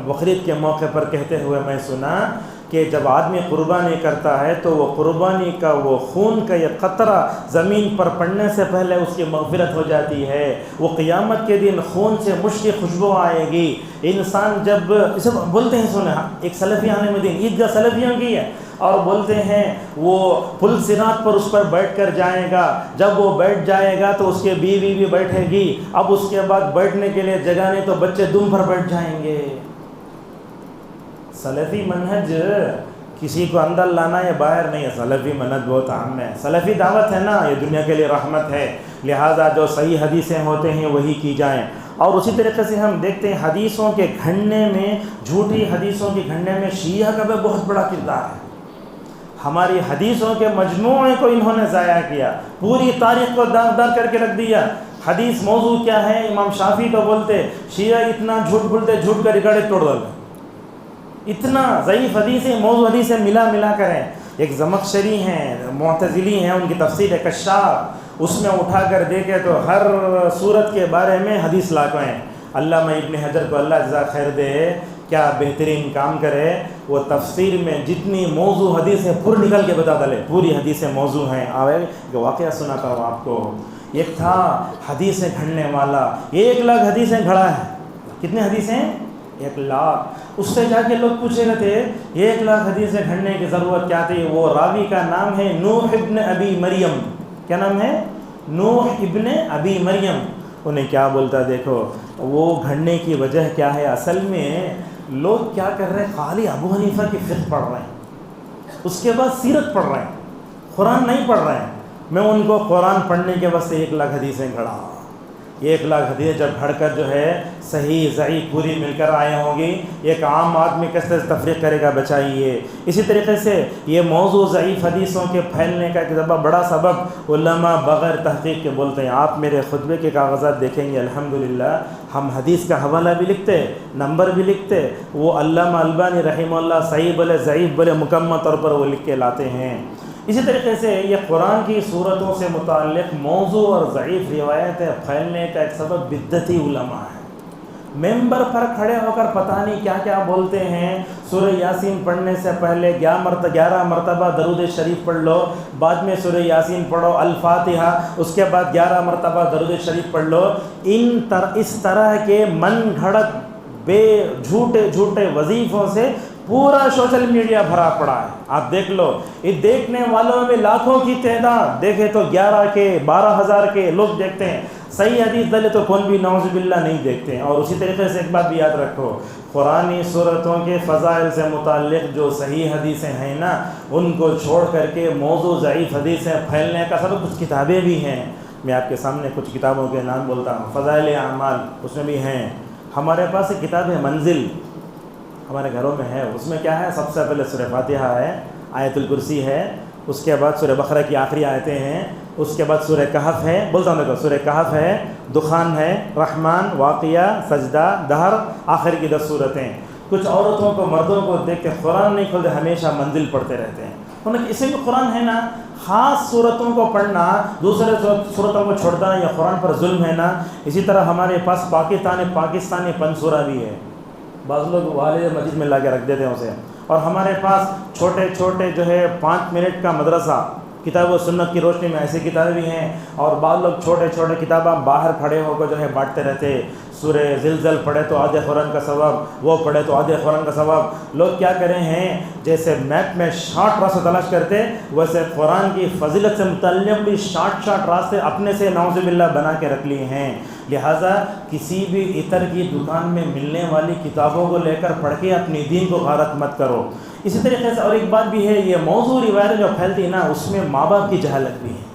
بقرعید کے موقع پر کہتے ہوئے میں سنا کہ جب آدمی قربانی کرتا ہے تو وہ قربانی کا وہ خون کا یہ قطرہ زمین پر پڑنے سے پہلے اس کی مغفرت ہو جاتی ہے۔ وہ قیامت کے دن خون سے مشک خوشبو آئے گی۔ انسان جب اسے بولتے ہیں، سنیں، ایک سلفی عالم دین عیدگاہ سلفیوں کی ہے، اور بولتے ہیں وہ پل صراط پر اس پر بیٹھ کر جائے گا، جب وہ بیٹھ جائے گا تو اس کے بیوی بھی بیٹھے گی، اب اس کے بعد بیٹھنے کے لیے جگہ نہیں تو بچے دم پر بیٹھ جائیں گے۔ سلفی منہج کسی کو اندر لانا یا باہر نہیں ہے، سلفی منہج بہت عام ہے، سلفی دعوت ہے نا، یہ دنیا کے لیے رحمت ہے، لہٰذا جو صحیح حدیثیں ہوتے ہیں وہی کی جائیں۔ اور اسی طریقے سے ہم دیکھتے ہیں حدیثوں کے گھڑنے میں، جھوٹی حدیثوں کے گھڑنے میں شیعہ کا بھی بہت بڑا کردار ہے۔ ہماری حدیثوں کے مجموعے کو انہوں نے ضائع کیا، پوری تاریخ کو داغ دار کر کے رکھ دیا۔ حدیث موضوع کیا ہے، امام شافعی تو بولتے شیعہ اتنا جھوٹ بولتے، جھوٹ کا ریکارڈ توڑ دو، اتنا ضعیف حدیثیں موضوع حدیثیں ملا کریں۔ ایک زمخشری ہیں، معتزلی ہیں، ان کی تفسیر ہے کشاف، اس میں اٹھا کر دیکھے تو ہر صورت کے بارے میں حدیث لاکھوں ہیں۔ علامہ ابن حجر کو اللہ جزا خیر دے، کیا بہترین کام کرے، وہ تفسیر میں جتنی موضوع حدیث ہے پور نکل کے بتا ڈالے، پوری حدیثیں موضوع ہیں۔ آوے کہ واقعہ سناتا ہوں آپ کو، ایک تھا حدیثیں گھڑنے والا، 1,00,000 حدیثیں گھڑا ہے۔ کتنے حدیثیں؟ 1,00,000۔ اس سے جا کے لوگ پوچھے رہے تھے 1,00,000 حدیثیں گھڑنے کی ضرورت کیا تھی؟ وہ راوی کا نام ہے نوح ابن ابی مریم۔ کیا نام ہے؟ نوح ابن ابی مریم۔ انہیں کیا بولتا دیکھو، وہ گھڑنے کی وجہ کیا ہے؟ اصل میں لوگ کیا کر رہے ہیں، خالی ابو حنیفہ کی فقہ پڑھ رہے ہیں، اس کے بعد سیرت پڑھ رہے ہیں، قرآن نہیں پڑھ رہے ہیں۔ میں ان کو قرآن پڑھنے کے واسطے 1,00,000 حدیثیں گھڑا، 1,00,000 حدیثیں جب گھڑ کر جو ہے صحیح ضعیف پوری مل کر آئے ہوں گی، ایک عام آدمی کس طرح تفریق کرے گا، بچائیے۔ اسی طریقے سے یہ موضوع ضعیف حدیثوں کے پھیلنے کا ایک بڑا سبب علماء بغیر تحقیق کے بولتے ہیں۔ آپ میرے خطبے کے کاغذات دیکھیں گے، الحمدللہ ہم حدیث کا حوالہ بھی لکھتے، نمبر بھی لکھتے، وہ علامہ البانی رحمہ اللہ صحیح بولے ضعیف بولے مکمل طور پر وہ لکھ کے لاتے ہیں۔ اسی طریقے سے یہ قرآن کی صورتوں سے متعلق موضوع اور ضعیف روایتیں پھیلنے کا ایک سبب بدعتی علماء ہے۔ ممبر پر کھڑے ہو کر پتہ نہیں کیا کیا بولتے ہیں. سورہ یاسین پڑھنے سے پہلے 11 مرتبہ درود شریف پڑھ لو, بعد میں سورہ یاسین پڑھو, الفاتحہ, اس کے بعد 11 مرتبہ درود شریف پڑھ لو. اس طرح کے من گھڑت بے جھوٹے وظیفوں سے پورا سوشل میڈیا بھرا پڑا ہے. آپ دیکھ لو, یہ دیکھنے والوں میں لاکھوں کی تعداد, دیکھے تو 11 کے 12,000 کے لوگ دیکھتے ہیں. صحیح حدیث دلے تو کون بھی نعوذ باللہ نہیں دیکھتے ہیں. اور اسی طریقے سے ایک بات بھی یاد رکھو, قرآنی صورتوں کے فضائل سے متعلق جو صحیح حدیثیں ہیں نا, ان کو چھوڑ کر کے موضوع ضعیف حدیثیں پھیلنے کا سب کچھ کتابیں بھی ہیں. میں آپ کے سامنے کچھ کتابوں کے نام بولتا ہوں. فضائل اعمال اس میں بھی ہیں. ہمارے پاس ایک کتاب ہے منزل, ہمارے گھروں میں ہے. اس میں کیا ہے, سب سے پہلے سورہ فاتحہ ہے, آیت الکرسی ہے, اس کے بعد سورہ بقرہ کی آخری آیتیں ہیں, اس کے بعد سورہ کہف ہے, بولتا ہوں دیکھو, سورہ کہف ہے, دخان ہے, رحمان, واقعہ, سجدہ, دہر, آخر کی 10 صورتیں. کچھ عورتوں کو مردوں کو دیکھ کے قرآن نہیں کھولتے, ہمیشہ منزل پڑھتے رہتے ہیں. انہیں اسے بھی قرآن ہے نا, خاص صورتوں کو پڑھنا, دوسرے صورتوں کو چھوڑنا یا قرآن پر ظلم ہے نا. اسی طرح ہمارے پاس پاکستانی پنسورہ بھی ہے, بعض لوگ والد مسجد میں لا کے رکھ دیتے ہیں اسے. اور ہمارے پاس چھوٹے چھوٹے جو ہے 5 منٹ کا مدرسہ, کتاب و سنت کی روشنی میں ایسی کتابیں بھی ہیں. اور بعض لوگ چھوٹے چھوٹے کتابیں باہر کھڑے ہو کر جو ہے بانٹتے رہتے. سورہ زلزل پڑھے تو آدھے قرآن کا ثواب, وہ پڑھے تو آدھے قرآن کا ثواب. لوگ کیا کرے ہیں, جیسے میپ میں شارٹ راستے تلاش کرتے, ویسے قرآن کی فضیلت سے متعلق بھی شارٹ راستے اپنے سے نعوذ باللہ بنا کے رکھ لیے ہیں. لہٰذا کسی بھی عطر کی دکان میں ملنے والی کتابوں کو لے کر پڑھ کے اپنی دین کو غارت مت کرو. اسی طریقے سے اور ایک بات بھی ہے, یہ موضوع روایتیں جو پھیلتی ہے نا, اس میں ماں باپ کی جہالت بھی ہے.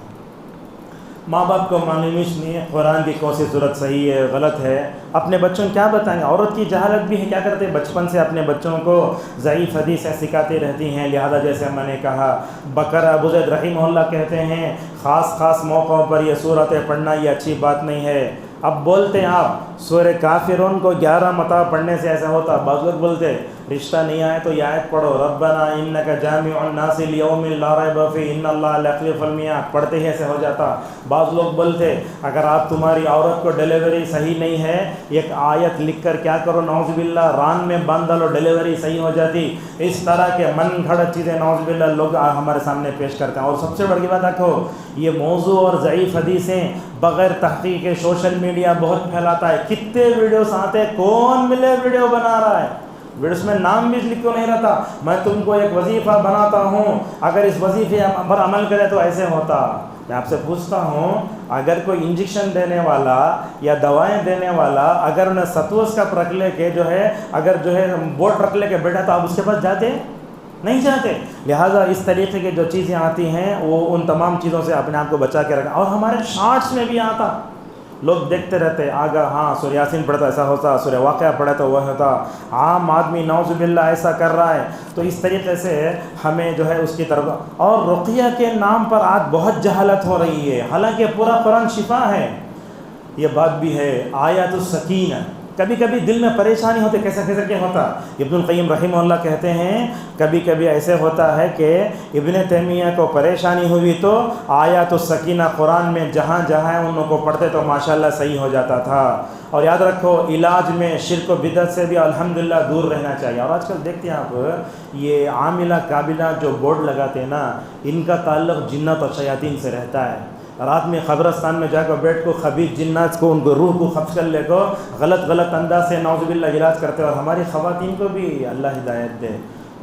ماں باپ کو معلوم نہیں ہے قرآن کی کون سی صورت صحیح ہے غلط ہے. اپنے بچوں کو کیا بتائیں گے. عورت کی جہالت بھی ہے, کیا کرتے ہیں بچپن سے اپنے بچوں کو ضعیف حدیثیں سکھاتی رہتی ہیں. لہذا جیسے میں نے کہا, بکر ابو زید رحمہ اللہ کہتے ہیں خاص موقعوں پر یہ صورتیں پڑھنا یہ اچھی بات نہیں ہے. اب بولتے ہیں آپ سورہ کافرون کو 11 مرتبہ پڑھنے سے ایسا ہوتا. بعض لوگ بولتے رشتہ نہیں آئے تو یہ آیت پڑھو, ربنا انک جامع الناس لیوم لا ریب فیہ ان اللہ لا یخلف المیعاد, پڑھتے ہی ایسے ہو جاتا. بعض لوگ بولتے اگر آپ تمہاری عورت کو ڈیلیوری صحیح نہیں ہے, ایک آیت لکھ کر کیا کرو, نعوذ باللہ ران میں باندھ ڈالو, ڈیلیوری صحیح ہو جاتی. اس طرح کے من گھڑت چیزیں نعوذ باللہ لوگ ہمارے سامنے پیش کرتے ہیں. اور سب سے بڑی بات رکھو, یہ موضوع اور ضعیف حدیثیں بغیر تحقیق کے سوشل میڈیا بہت پھیلاتا ہے. کتنے ویڈیوز آتے, کون ملے ویڈیو بنا رہا ہے, ویڈیوز میں نام بھی لکھ کیوں نہیں رہتا. میں تم کو ایک وظیفہ بناتا ہوں, اگر اس وظیفے پر عمل کرے تو ایسے ہوتا. میں آپ سے پوچھتا ہوں, اگر کوئی انجیکشن دینے والا یا دوائیں دینے والا اگر انہیں ستوس کا رکھ لے کے جو ہے, اگر جو ہے بورڈ رکھ لے کے بیٹھا تو آپ اس کے پاس جاتے نہیں جاتے. لہٰذا اس طریقے کی جو چیزیں آتی ہیں وہ ان تمام چیزوں سے اپنے آپ کو بچا کے رکھنا. اور ہمارے شارٹس میں بھی آتا, لوگ دیکھتے رہتے, آگا ہاں سورہ یاسین پڑھتا ایسا ہوتا, سورہ واقعہ پڑھا تو وہ ہوتا. عام آدمی نعوذ باللہ ایسا کر رہا ہے. تو اس طریقے سے ہمیں جو ہے اس کی طرف. اور رقیہ کے نام پر آج بہت جہالت ہو رہی ہے, حالانکہ پورا قرآن شفا ہے. یہ بات بھی ہے, آیات السکینہ, کبھی کبھی دل میں پریشانی ہوتی, کیسا کیا ہوتا. ابن القیم رحمہ اللہ کہتے ہیں کبھی کبھی ایسے ہوتا ہے کہ ابن تیمیہ کو پریشانی ہوئی تو آیات السکینہ قرآن میں جہاں ہیں ان کو پڑھتے تو ماشاءاللہ صحیح ہو جاتا تھا. اور یاد رکھو, علاج میں شرک و بدعت سے بھی الحمدللہ دور رہنا چاہیے. اور آج کل دیکھتے ہیں آپ, یہ عاملہ قابلہ جو بورڈ لگاتے ہیں نا, ان کا تعلق جنات اور شیاطین سے رہتا ہے. رات میں قبرستان میں جا کر بیٹھ کو خبیث جنات کو, ان کو روح کو قبض کر لے کو غلط انداز سے نعوذ باللہ علاج کرتے. اور ہماری خواتین کو بھی اللہ ہدایت دے.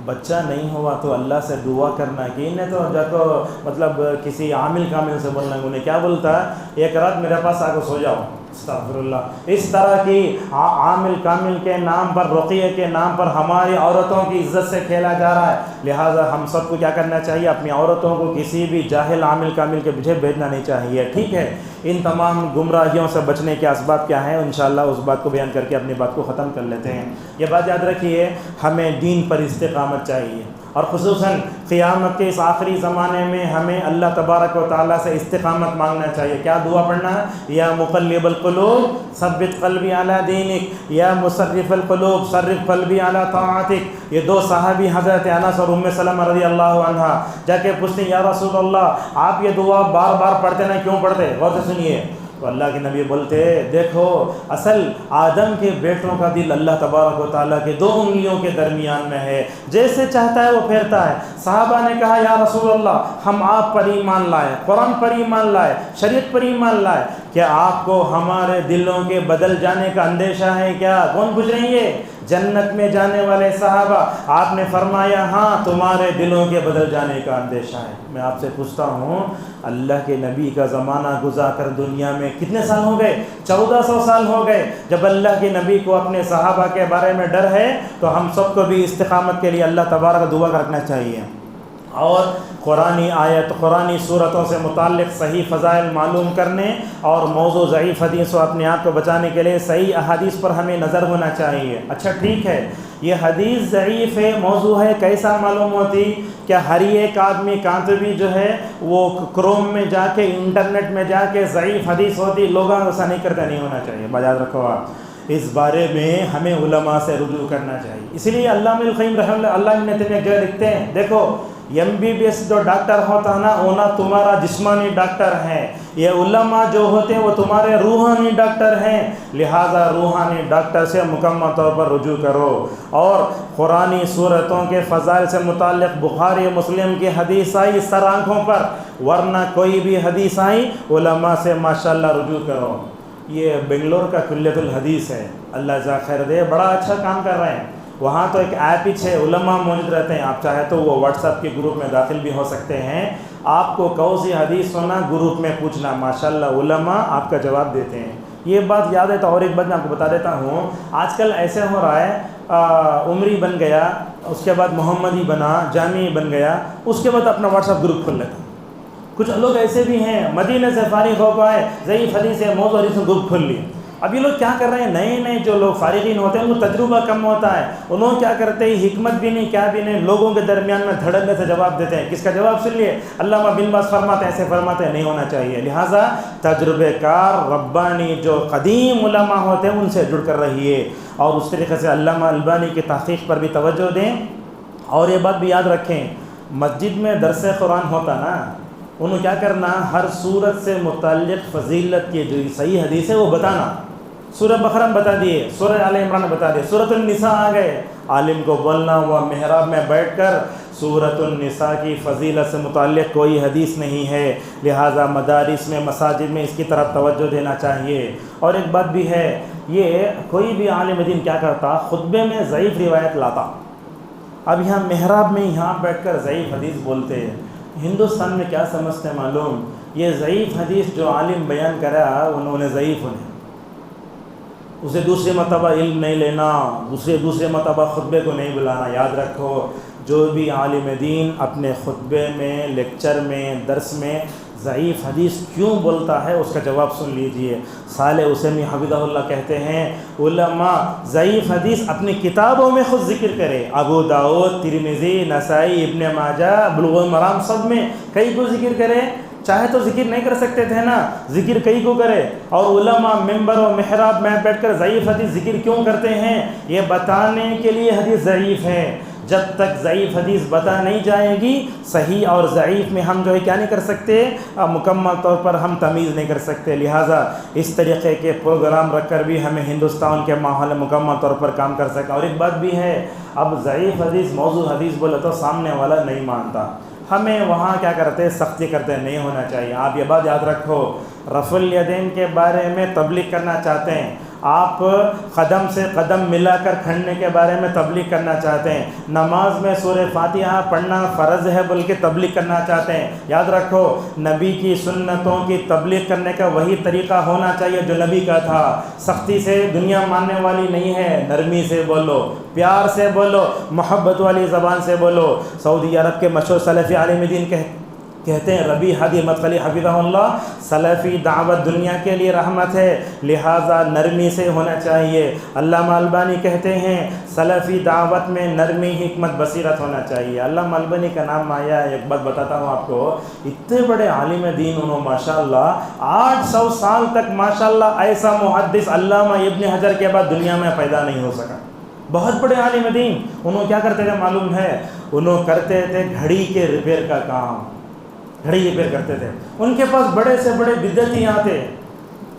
بچہ نہیں ہوا تو اللہ سے دعا کرنا کہ انہیں تو جا کو مطلب کسی عامل کامل سے بولنا. انہیں کیا بولتا ہے, ایک رات میرے پاس آ کے سو جاؤ, استغفر اللہ. اس طرح کی عامل کامل کے نام پر, رقیہ کے نام پر ہماری عورتوں کی عزت سے کھیلا جا رہا ہے. لہٰذا ہم سب کو کیا کرنا چاہیے, اپنی عورتوں کو کسی بھی جاہل عامل کامل کے پیچھے بھیجنا نہیں چاہیے. ٹھیک ہے, ان تمام گمراہیوں سے بچنے کے اسباب کیا ہیں, انشاءاللہ اس بات کو بیان کر کے اپنی بات کو ختم کر لیتے ہیں. یہ بات یاد رکھیے, ہمیں دین پر استقامت چاہیے, اور خصوصاً قیامت کے اس آخری زمانے میں ہمیں اللہ تبارک و تعالیٰ سے استقامت مانگنا چاہیے. کیا دعا پڑھنا ہے, یا مقلب القلوب ثبت قلبی علی دینک, یا مصرف القلوب صرف قلبی علی طاعتک. یہ 2 صحابی حضرت انس اور ام سلمہ رضی اللہ عنہ جا کے پوچھتے ہیں, یا رسول اللہ آپ یہ دعا بار بار پڑھتے نا, کیوں پڑھتے, غور سے سنیے. تو اللہ کے نبی بولتے دیکھو اصل آدم کے بیٹوں کا دل اللہ تبارک و تعالیٰ کے 2 انگلیوں کے درمیان میں ہے، جیسے چاہتا ہے وہ پھیرتا ہے۔ صحابہ نے کہا یا رسول اللہ ہم آپ پر ایمان لائے، قرآن پر ایمان لائے، شریعت پر ایمان لائے، کیا آپ کو ہمارے دلوں کے بدل جانے کا اندیشہ ہے کیا؟ کون پوچھ رہی ہے؟ جنت میں جانے والے صحابہ۔ آپ نے فرمایا ہاں تمہارے دلوں کے بدل جانے کا اندیشہ ہے۔ میں آپ سے پوچھتا ہوں اللہ کے نبی کا زمانہ گزار کر دنیا میں کتنے سال ہو گئے؟ 1400 سال ہو گئے۔ جب اللہ کے نبی کو اپنے صحابہ کے بارے میں ڈر ہے تو ہم سب کو بھی استقامت کے لیے اللہ تبارک دعا کرنا چاہیے، اور قرآنی آیت قرآنی صورتوں سے متعلق صحیح فضائل معلوم کرنے اور موضوع ضعیف حدیث کو اپنے آپ کو بچانے کے لیے صحیح احادیث پر ہمیں نظر ہونا چاہیے۔ اچھا ٹھیک ہے، یہ حدیث ضعیف ہے، موضوع ہے، کیسا معلوم ہوتی؟ کیا ہر ایک آدمی کاتبی جو ہے وہ کروم میں جا کے انٹرنیٹ میں جا کے ضعیف حدیث ہوتی؟ لوگوں کو ایسا نہیں کرتا، نہیں ہونا چاہیے۔ یاد رکھو آپ اس بارے میں ہمیں علماء سے رجوع کرنا چاہیے۔ اسی لیے علامہ ابن القیم رحمہ اللہ ابن تیمیہ جو لکھتے ہیں، دیکھو MBBS جو ڈاکٹر ہوتا ہے نا وہ نہ تمہارا جسمانی ڈاکٹر ہے، یہ علماء جو ہوتے ہیں وہ تمہارے روحانی ڈاکٹر ہیں، لہٰذا روحانی ڈاکٹر سے مکمل طور پر رجوع کرو، اور قرآنی صورتوں کے فضائل سے متعلق بخاری مسلم کی حدیث آئی سر آنکھوں پر، ورنہ کوئی بھی حدیث آئی علماء سے ماشاءاللہ رجوع کرو۔ یہ بنگلور کا کلیت الحدیث ہے، اللہ جزاک خیر دے، بڑا اچھا کام کر رہے ہیں۔ وہاں تو ایک ایپ ہی ہے، علماء موجود رہتے ہیں، آپ چاہے تو وہ واٹس ایپ کے گروپ میں داخل بھی ہو سکتے ہیں، آپ کو کون سی حدیث سنا گروپ میں پوچھنا، ماشاءاللہ علماء آپ کا جواب دیتے ہیں۔ یہ بات یاد ہے تو اور ایک بات میں آپ کو بتا دیتا ہوں، آج کل ایسے ہو رہا ہے عمری بن گیا، اس کے بعد محمدی بنا، جامعی بن گیا، اس کے بعد اپنا واٹس ایپ گروپ کھول لیتا۔ کچھ لوگ ایسے بھی ہیں مدینے سے فارغ ہو پائے، ضعیف حدیث ہے، موضوع حدیث میں گروپ کھول لیے۔ اب یہ لوگ کیا کر رہے ہیں، نئے نئے جو لوگ فارغین ہوتے ہیں ان کو تجربہ کم ہوتا ہے، انہوں کیا کرتے ہیں، حکمت بھی نہیں کیا بھی نہیں، لوگوں کے درمیان میں دھڑکنے سے جواب دیتے ہیں۔ کس کا جواب سن لیے؟ علامہ بن باز فرماتے ہیں ایسے فرماتے ہیں، نہیں ہونا چاہیے۔ لہٰذا تجربے کار ربانی جو قدیم علماء ہوتے ہیں ان سے جڑ کر رہیے، اور اس طریقے سے علامہ البانی کی تحقیق پر بھی توجہ دیں۔ اور یہ بات بھی یاد رکھیں، مسجد میں درس قرآن ہوتا نا، انہوں کیا کرنا، ہر صورت سے متعلق فضیلت کی جو صحیح حدیث ہے وہ بتانا۔ سورہ بقرہ بتا دیے، سورہ آل عمران بتا دیے، سورۃ النساء آ گئے، عالم کو بولنا ہوا محراب میں بیٹھ کر سورۃ النساء کی فضیلت سے متعلق کوئی حدیث نہیں ہے، لہٰذا مدارس میں مساجد میں اس کی طرف توجہ دینا چاہیے۔ اور ایک بات بھی ہے، یہ کوئی بھی عالم دین کیا کرتا، خطبے میں ضعیف روایت لاتا، اب یہاں محراب میں یہاں بیٹھ کر ضعیف حدیث بولتے ہیں۔ ہندوستان میں کیا سمجھتے ہیں معلوم، یہ ضعیف حدیث جو عالم بیان کرا انہوں نے ضعیف ہونے، اسے دوسرے مرتبہ علم نہیں لینا، دوسرے مرتبہ خطبے کو نہیں بلانا۔ یاد رکھو جو بھی عالم دین اپنے خطبے میں، لیکچر میں، درس میں ضعیف حدیث کیوں بولتا ہے اس کا جواب سن لیجئے۔ صالح عثیمی حفظہ اللہ کہتے ہیں علماء ضعیف حدیث اپنی کتابوں میں خود ذکر کرے، ابو داؤد، ترمذی، نسائی، ابن ماجہ، بلوغ المرام، سب میں کئی کو ذکر کرے۔ چاہے تو ذکر نہیں کر سکتے تھے نا، ذکر کئی کو کرے۔ اور علماء ممبر و محراب میں بیٹھ کر ضعیف حدیث ذکر کیوں کرتے ہیں؟ یہ بتانے کے لیے حدیث ضعیف ہے۔ جب تک ضعیف حدیث بتا نہیں جائے گی، صحیح اور ضعیف میں ہم جو ہے کیا نہیں کر سکتے، مکمل طور پر ہم تمیز نہیں کر سکتے۔ لہٰذا اس طریقے کے پروگرام رکھ کر بھی ہمیں ہندوستان کے ماحول میں مکمل طور پر کام کر سکیں۔ اور ایک بات بھی ہے، اب ضعیف حدیث، موضوع حدیث بولے تو سامنے والا نہیں مانتا، ہمیں وہاں کیا کرتے، سختی کرتے، نہیں ہونا چاہیے۔ آپ یہ بات یاد رکھو، رفع الیدین کے بارے میں تبلیغ کرنا چاہتے ہیں، آپ قدم سے قدم ملا کر کھڑنے کے بارے میں تبلیغ کرنا چاہتے ہیں، نماز میں سورہ فاتحہ پڑھنا فرض ہے بلکہ تبلیغ کرنا چاہتے ہیں، یاد رکھو نبی کی سنتوں کی تبلیغ کرنے کا وہی طریقہ ہونا چاہیے جو نبی کا تھا۔ سختی سے دنیا ماننے والی نہیں ہے، نرمی سے بولو، پیار سے بولو، محبت والی زبان سے بولو۔ سعودی عرب کے مشہور سلفی عالم دین کہتے ہیں ربیع ہادی مدخلی حفظہ اللہ، سلفی دعوت دنیا کے لیے رحمت ہے، لہٰذا نرمی سے ہونا چاہیے۔ علامہ البانی کہتے ہیں سلفی دعوت میں نرمی، حکمت، بصیرت ہونا چاہیے۔ علامہ البانی کا نام آیا، ایک بات بتاتا ہوں آپ کو، اتنے بڑے عالم دین انہوں ماشاءاللہ 800 سال تک ماشاءاللہ ایسا محدث علامہ ابن حجر کے بعد دنیا میں پیدا نہیں ہو سکا۔ بہت بڑے عالم دین، انہوں کیا کرتے تھے معلوم ہے، انہوں کرتے تھے گھڑی کے ریپیئر کا کام، گھڑی ریپیئر کرتے تھے۔ ان کے پاس بڑے سے بڑے بدعتی آتے،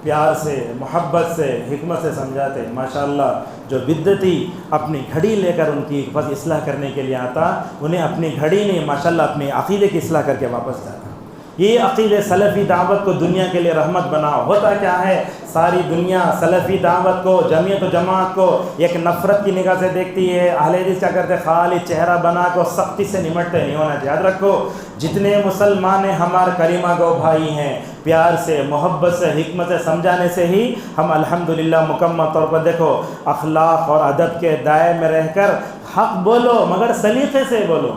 پیار سے محبت سے حکمت سے سمجھاتے. ماشاءاللہ جو بدعتی اپنی گھڑی لے کر ان کی بس اصلاح کرنے کے لیے آتا، انہیں اپنی گھڑی نہیں ماشاءاللہ اپنے عقیدے کی اصلاح کر کے واپس جاتا. یہ عقیدے سلفی دعوت کو دنیا کے لیے رحمت بناؤ. ہوتا کیا ہے، ساری دنیا سلفی دعوت کو، جمعیت و جماعت کو ایک نفرت کی نگاہ سے دیکھتی ہے. اہل حدیث کیا کرتے، خالی چہرہ بنا کو سختی سے نمٹتے نہیں ہونا چاہیے. یاد رکھو جتنے مسلمان ہیں ہمارے کلمہ گو بھائی ہیں، پیار سے محبت سے حکمت سے سمجھانے سے ہی ہم الحمدللہ مکمل طور پر دیکھو اخلاق اور ادب کے دائرے میں رہ کر حق بولو مگر سلیقے سے بولو.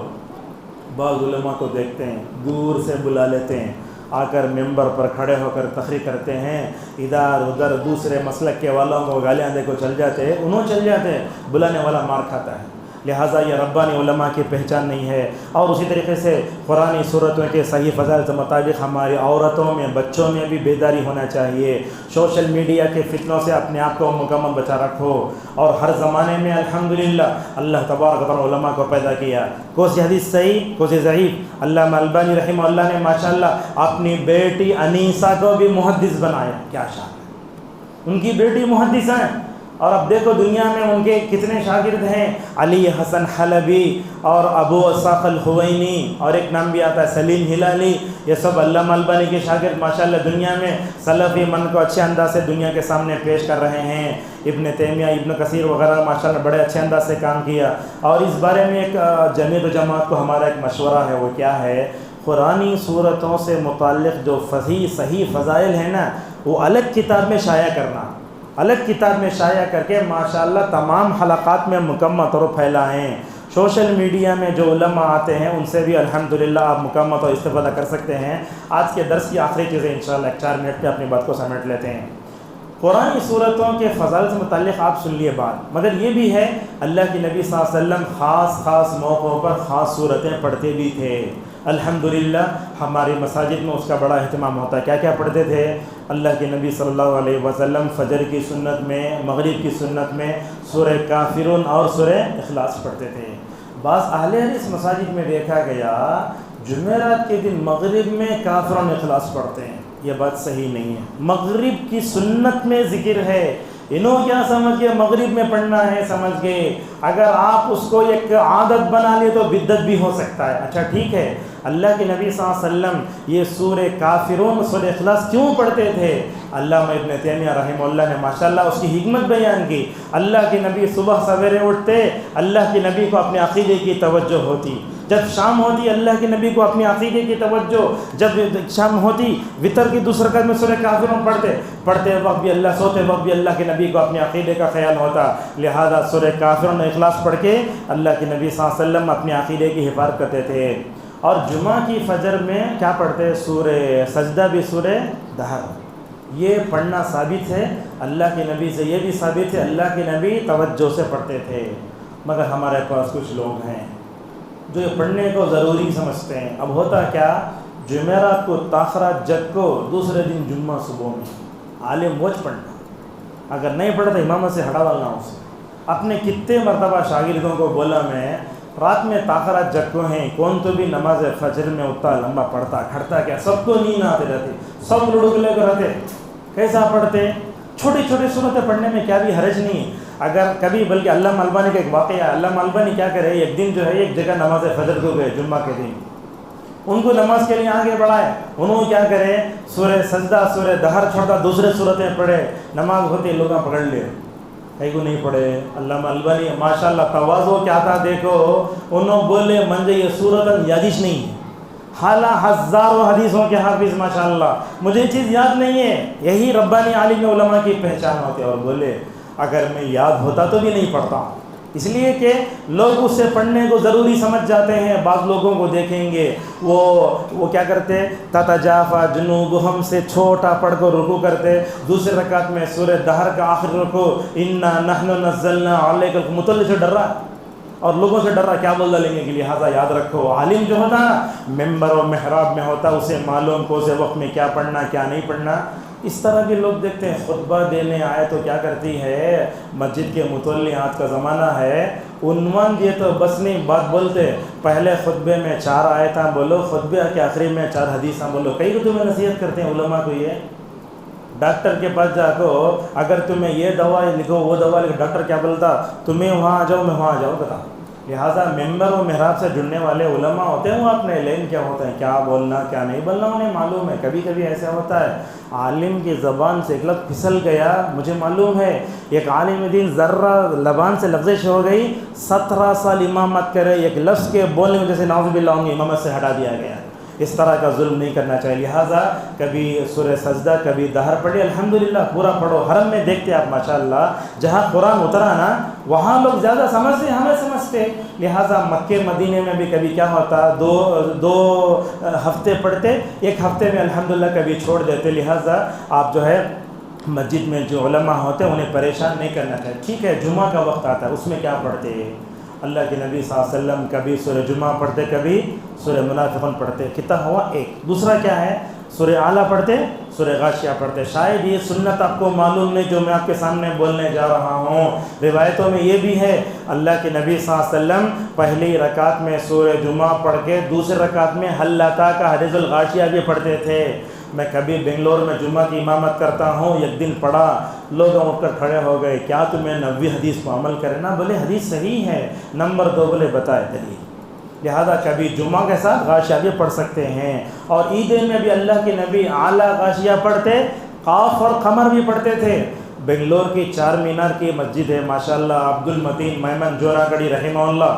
بعض علماء کو دیکھتے ہیں دور سے بلا لیتے ہیں، آ کر ممبر پر کھڑے ہو کر تقریر کرتے ہیں، ادھر ادھر دوسرے مسلک کے والوں کو گالیاں دے کو چل جاتے، انہوں چل جاتے، بلانے والا مار کھاتا ہے. لہٰذا یہ ربانی علماء کی پہچان نہیں ہے. اور اسی طریقے سے قرآنی صورتوں کے صحیح فضائل کے مطابق ہماری عورتوں میں بچوں میں بھی بیداری ہونا چاہیے. سوشل میڈیا کے فتنوں سے اپنے آپ کو مکمل بچا رکھو. اور ہر زمانے میں الحمدللہ اللہ تبارک و تعالی علماء کو پیدا کیا. کوئی حدیث صحیح کوئی ضعیف. علامہ البانی رحمہ اللہ نے ماشاءاللہ اپنی بیٹی انیسہ کو بھی محدث بنایا. کیا شان ہے، ان کی بیٹی محدث ہیں. اور اب دیکھو دنیا میں ان کے کتنے شاگرد ہیں، علی حسن حلبی اور ابو اسحاق الخوینی، اور ایک نام بھی آتا ہے سلیم ہلالی. یہ سب علامہ البانی کے شاگرد ماشاءاللہ دنیا میں سلفی من کو اچھے انداز سے دنیا کے سامنے پیش کر رہے ہیں. ابن تیمیہ ابن کثیر وغیرہ ماشاءاللہ بڑے اچھے انداز سے کام کیا. اور اس بارے میں ایک جمعیت و جماعت کو ہمارا ایک مشورہ ہے، وہ کیا ہے، قرآنی صورتوں سے متعلق جو صحیح فضائل ہیں نا، وہ الگ کتاب میں شائع کرنا، الگ کتاب میں شائع کر کے ماشاءاللہ تمام حلقات میں مکمل طور پر پھیلائیں. سوشل میڈیا میں جو علماء آتے ہیں ان سے بھی الحمدللہ آپ مکمل طور استفادہ کر سکتے ہیں. آج کے درس کی آخری چیزیں انشاءاللہ 4 منٹ میں اپنی بات کو سمیٹ لیتے ہیں. قرآنی صورتوں کے فضائل سے متعلق آپ سن لیے بات، مگر یہ بھی ہے اللہ کے نبی صلی اللہ علیہ وسلم خاص موقعوں پر خاص صورتیں پڑھتے بھی تھے. الحمدللہ ہماری مساجد میں اس کا بڑا اہتمام ہوتا ہے. کیا کیا پڑھتے تھے اللہ کے نبی صلی اللہ علیہ وسلم؟ فجر کی سنت میں، مغرب کی سنت میں سورہ کافرون اور سورہ اخلاص پڑھتے تھے. بعض اہل حدیث مساجد میں دیکھا گیا جمعرات کے دن مغرب میں کافرون اخلاص پڑھتے ہیں. یہ بات صحیح نہیں ہے. مغرب کی سنت میں ذکر ہے، انہوں کیا سمجھ گئے مغرب میں پڑھنا ہے، سمجھ گئے. اگر آپ اس کو ایک عادت بنا لیں تو بدعت بھی ہو سکتا ہے. اچھا ٹھیک ہے، اللہ کے نبی صلی اللہ علیہ وسلم یہ سورہ کافرون سورہ اخلاص کیوں پڑھتے تھے؟ علامہ ابن تیمیہ رحمہ اللہ نے ماشاءاللہ اس کی حکمت بیان کی. اللہ کے نبی صبح سویرے اٹھتے، اللہ کے نبی کو اپنے عقیدے کی توجہ ہوتی. جب شام ہوتی اللہ کے نبی کو اپنے عقیدے کی توجہ. جب شام ہوتی وطر کی دوسرے رکعت میں سورہ کافرون پڑھتے وقت بھی اللہ، سوتے وقت بھی اللہ کے نبی کو اپنے عقیدے کا خیال ہوتا. لہذا سورہ کافرون اخلاص پڑھ کے اللہ کے نبی صلی اللہ علیہ وسلم اپنے عقیدے کی حفاظت کرتے تھے. اور جمعہ کی فجر میں کیا پڑھتے؟ سورہ سجدہ بھی سورہ دہر. یہ پڑھنا ثابت ہے اللہ کے نبی سے، یہ بھی ثابت ہے اللہ کے نبی توجہ سے پڑھتے تھے. مگر ہمارے پاس کچھ لوگ ہیں جو یہ پڑھنے کو ضروری سمجھتے ہیں. اب ہوتا کیا، جمعرات کو تاخرات جگ کو دوسرے دن جمعہ صبح میں عالم موج پڑھنا، اگر نہیں پڑھا تو امامت سے ہٹا ڈالنا اسے. اپنے کتنے مرتبہ شاگردوں کو بولا میں، رات میں تاخرات جگ کو ہیں، کون تو بھی نماز فجر میں اتنا لمبا پڑھتا کھڑتا کیا، سب کو نیند آتے رہتے، سب لڑک لے کر رہتے. کیسا پڑھتے؟ چھوٹی چھوٹی صورتیں پڑھنے میں کیا بھی حرج نہیں. اگر کبھی، بلکہ علامہ البانی کا ایک واقعہ ہے. علامہ البانی کیا کرے، ایک دن جو ہے ایک جگہ نماز فجر کو گئے جمعہ کے دن، ان کو نماز کے لیے آگے بڑھائے. انہوں کیا کرے، سورہ سجدہ سورہ دہر چھوڑتا دوسرے صورتیں پڑھے. نماز ہوتی لوگوں پکڑ لیے، کئی کو نہیں پڑھے. علامہ البانی ماشاءاللہ تواضع کیا تھا دیکھو، انہوں بولے منجے یہ صورت یادش نہیں ہے، حالہ ہزاروں حدیثوں کے حافظ ماشاءاللہ، مجھے یہ چیز یاد نہیں ہے. یہی ربانی عالم علماء کی پہچان ہوتی ہے. اور بولے اگر میں یاد ہوتا تو بھی نہیں پڑھتا، اس لیے کہ لوگ اس سے پڑھنے کو ضروری سمجھ جاتے ہیں. بعض لوگوں کو دیکھیں گے وہ کیا کرتے، تتجافا جنوبہم سے چھوٹا پڑھ کر رکوع کرتے. دوسرے رکعت میں سورہ دہر کا آخر رکوع، انا نحن نزلنا علیک، متعلق سے ڈر رہا اور لوگوں سے ڈر رہا کیا بول ڈالیں گے. کہ لہٰذا یاد رکھو، عالم جو ہوتا نا ممبر و محراب میں ہوتا، اسے معلوم کو اسے وقت میں کیا پڑھنا کیا نہیں پڑھنا. اس طرح کے لوگ دیکھتے ہیں خطبہ دینے آئے تو کیا کرتی ہے، مسجد کے متولی آج کا زمانہ ہے، عنوان دیے تو بس نہیں بات بولتے. پہلے خطبے میں 4 آیتاں بولو، خطبے کے آخری میں 4 حدیثاں بولو. کئی کو تمہیں نصیحت کرتے ہیں علماء کو، یہ ڈاکٹر کے پاس جا کو اگر تمہیں یہ دوا لکھو وہ دوا لکھو، ڈاکٹر کیا بولتا؟ تمہیں وہاں آ جاؤ میں وہاں آ جاؤ بتا۔ لہٰذا ممبر و محراب سے جڑنے والے علماء ہوتے ہیں، وہ اپنے علم کیا ہوتے ہیں، کیا بولنا کیا نہیں بولنا انہیں معلوم ہے۔ کبھی کبھی ایسا ہوتا ہے عالم کی زبان سے ایک لفظ پھسل گیا، مجھے معلوم ہے ایک عالم دین ذرہ زبان سے لفظش ہو گئی، 17 سال امامت کرے، ایک لفظ کے بولنے میں جیسے نعوذ باللہ انہیں امامت سے ہٹا دیا گیا۔ اس طرح کا ظلم نہیں کرنا چاہیے۔ لہٰذا کبھی سورہ سجدہ کبھی دہر پڑھی، الحمدللہ پورا پڑھو۔ حرم میں دیکھتے آپ ماشاءاللہ جہاں قرآن اترا نا وہاں لوگ زیادہ سمجھتے ہمیں سمجھتے، لہٰذا مکے مدینے میں بھی کبھی کیا ہوتا، دو ہفتے پڑھتے، ایک ہفتے میں الحمدللہ کبھی چھوڑ دیتے۔ لہٰذا آپ جو ہے مسجد میں جو علماء ہوتے ہیں انہیں پریشان نہیں کرنا چاہیے۔ ٹھیک ہے جمعہ کا وقت آتا ہے، اس میں کیا پڑھتے ہیں؟ اللہ کے نبی صلی اللہ علیہ وسلم کبھی سورہ جمعہ پڑھتے، کبھی سورہ منافقون پڑھتے، کتنا ہوا ایک۔ دوسرا کیا ہے؟ سورہ اعلیٰ پڑھتے، سورہ غاشیہ پڑھتے۔ شاید یہ سنت آپ کو معلوم نہیں جو میں آپ کے سامنے بولنے جا رہا ہوں۔ روایتوں میں یہ بھی ہے اللہ کے نبی صلی اللہ علیہ وسلم پہلی رکعت میں سورہ جمعہ پڑھ کے دوسری رکعت میں حل اتا کا حدیث الغاشیہ بھی پڑھتے تھے۔ میں کبھی بنگلور میں جمعہ کی امامت کرتا ہوں، ایک دن پڑھا، لوگ اٹھ کر کھڑے ہو گئے، کیا تمہیں 90 حدیث کو عمل کرے نا؟ بولے حدیث صحیح ہے، نمبر 2 بولے بتائے دلیل۔ لہذا کبھی جمعہ کے ساتھ غاشیہ بھی پڑھ سکتے ہیں، اور عیدین میں بھی اللہ کے نبی اعلیٰ غاشیہ پڑھتے، قاف اور قمر بھی پڑھتے تھے۔ بنگلور کی 4 مینار کی مسجد ہے ماشاءاللہ، عبد المتین میمن جوناگڑھی رحمہ اللہ،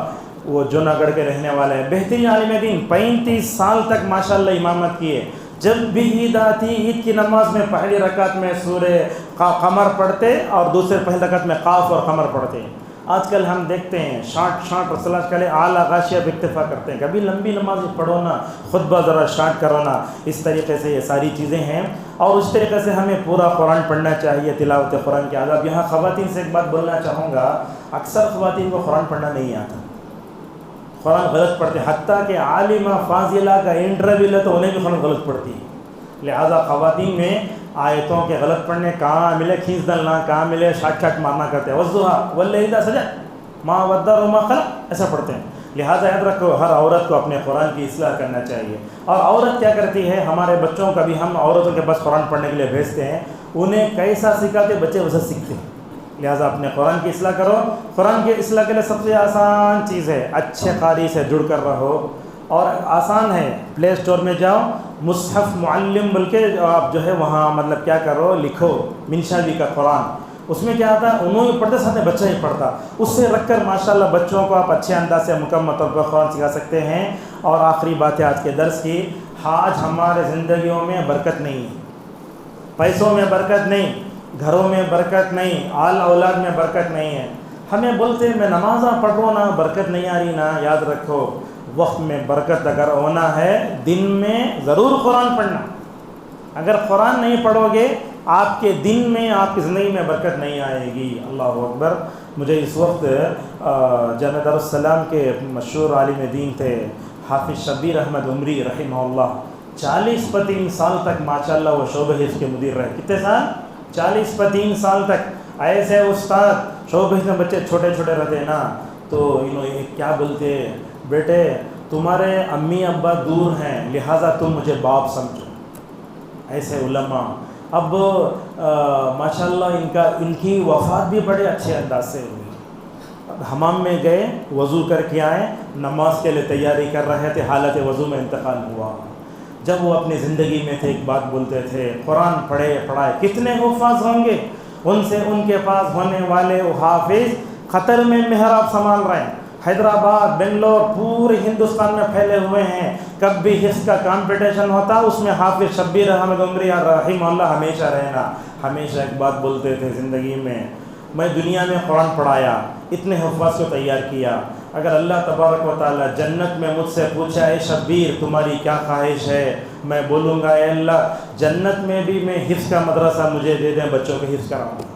وہ جوناگڑھ کے رہنے والے ہیں، بہترین عالم دین، 35 سال تک ماشاءاللہ امامت کیے۔ جب بھی عید آتی عید کی نماز میں پہلی رکعت میں سورہ قمر پڑھتے اور دوسرے پہلی رکعت میں قاف اور قمر پڑھتے۔ آج کل ہم دیکھتے ہیں شارٹ رسول کے لیے اعلیٰ غاشیہ پہ اکتفا کرتے ہیں، کبھی لمبی نماز پڑھو نا، خطبہ ذرا شارٹ کرو نا۔ اس طریقے سے یہ ساری چیزیں ہیں، اور اس طریقے سے ہمیں پورا قرآن پڑھنا چاہیے، تلاوت قرآن کے آداب۔ یہاں خواتین سے ایک بات بولنا چاہوں گا، اکثر خواتین کو قرآن پڑھنا نہیں آتا، قرآن غلط پڑھتے، حتیٰ کہ عالمہ فاضلہ کا انٹرویو لے تو انہیں بھی قرآن غلط پڑھتی ہے۔ لہذا خواتین میں آیتوں کے غلط پڑھنے کہاں ملے کھینچ ڈالنا، کہاں ملے شارٹ مارنا کرتے ہیں، والضحیٰ واللیل اذا سجا ما ودعک وما خلق، ایسا پڑھتے ہیں۔ لہذا یاد رکھو ہر عورت کو اپنے قرآن کی اصلاح کرنا چاہیے۔ اور عورت کیا کرتی ہے، ہمارے بچوں کا بھی ہم عورتوں کے پاس قرآن پڑھنے کے لیے بھیجتے ہیں، انہیں کیسا سکھاتے بچے ویسا سیکھتے ہیں۔ لہٰذا اپنے قرآن کی اصلاح کرو۔ قرآن کی اصلاح کے لیے سب سے آسان چیز ہے اچھے قاری سے جڑ کر رہو، اور آسان ہے، پلے اسٹور میں جاؤ، مصحف معلم بول کے آپ جو ہے وہاں مطلب کیا کرو، لکھو منشاوی کا قرآن، اس میں کیا آتا ہے انہوں ہی پڑھتے ساتھ میں بچہ ہی پڑھتا، اس سے رکھ کر ماشاءاللہ بچوں کو آپ اچھے انداز سے مکمل طور پر قرآن سکھا سکتے ہیں۔ اور آخری بات ہے آج کے درس کی، آج ہمارے زندگیوں میں برکت نہیں ہے، پیسوں میں برکت نہیں، گھروں میں برکت نہیں، آل اولاد میں برکت نہیں ہے۔ ہمیں بولتے ہیں میں نمازاں پڑھ رہا ہوں نا، برکت نہیں آ رہی نا، یاد رکھو وقت میں برکت اگر ہونا ہے دن میں ضرور قرآن پڑھنا۔ اگر قرآن نہیں پڑھو گے آپ کے دن میں آپ کی زندگی میں برکت نہیں آئے گی۔ اللہ اکبر۔ مجھے اس وقت جامعہ دارالسلام کے مشہور عالم دین تھے حافظ شبیر احمد عمری رحمہ اللہ، 40-35 سال تک ماشاءاللہ وہ شعبہ حفظ کے مدیر رہے۔ کتنے سال؟ 40-35 سال تک۔ ایسے استاد شعبہ حفظ میں بچے چھوٹے چھوٹے رہتے ہیں نا، تو انہوں کیا بولتے، بیٹے تمہارے امی ابا دور ہیں لہٰذا تم مجھے باپ سمجھو، ایسے علماء۔ اب ماشاءاللہ ان کی وفات بھی بڑے اچھے انداز سے ہوئی۔ اب حمام میں گئے، وضو کر کے آئے، نماز کے لیے تیاری کر رہے تھے، حالت وضو میں انتقال ہوا۔ جب وہ اپنی زندگی میں تھے ایک بات بولتے تھے، قرآن پڑھائے کتنے حفاظ ہوں گے، ان سے ان کے پاس ہونے والے وہ حافظ قطر میں محراب سنبھال رہے ہیں، حیدرآباد، بنگلور، پورے ہندوستان میں پھیلے ہوئے ہیں۔ کب بھی حفظ کا کمپٹیشن ہوتا اس میں حافظ شبیر احمد عمری رحمہ اللہ ہمیشہ رہنا۔ ہمیشہ ایک بات بولتے تھے زندگی میں دنیا میں قرآن پڑھایا، اتنے حفاظ کو تیار کیا، اگر اللہ تبارک و تعالی جنت میں مجھ سے پوچھا اے شبیر تمہاری کیا خواہش ہے، میں بولوں گا اے اللہ جنت میں بھی میں حفظ کا مدرسہ مجھے دے دیں، بچوں کو حفظ کراؤں گا۔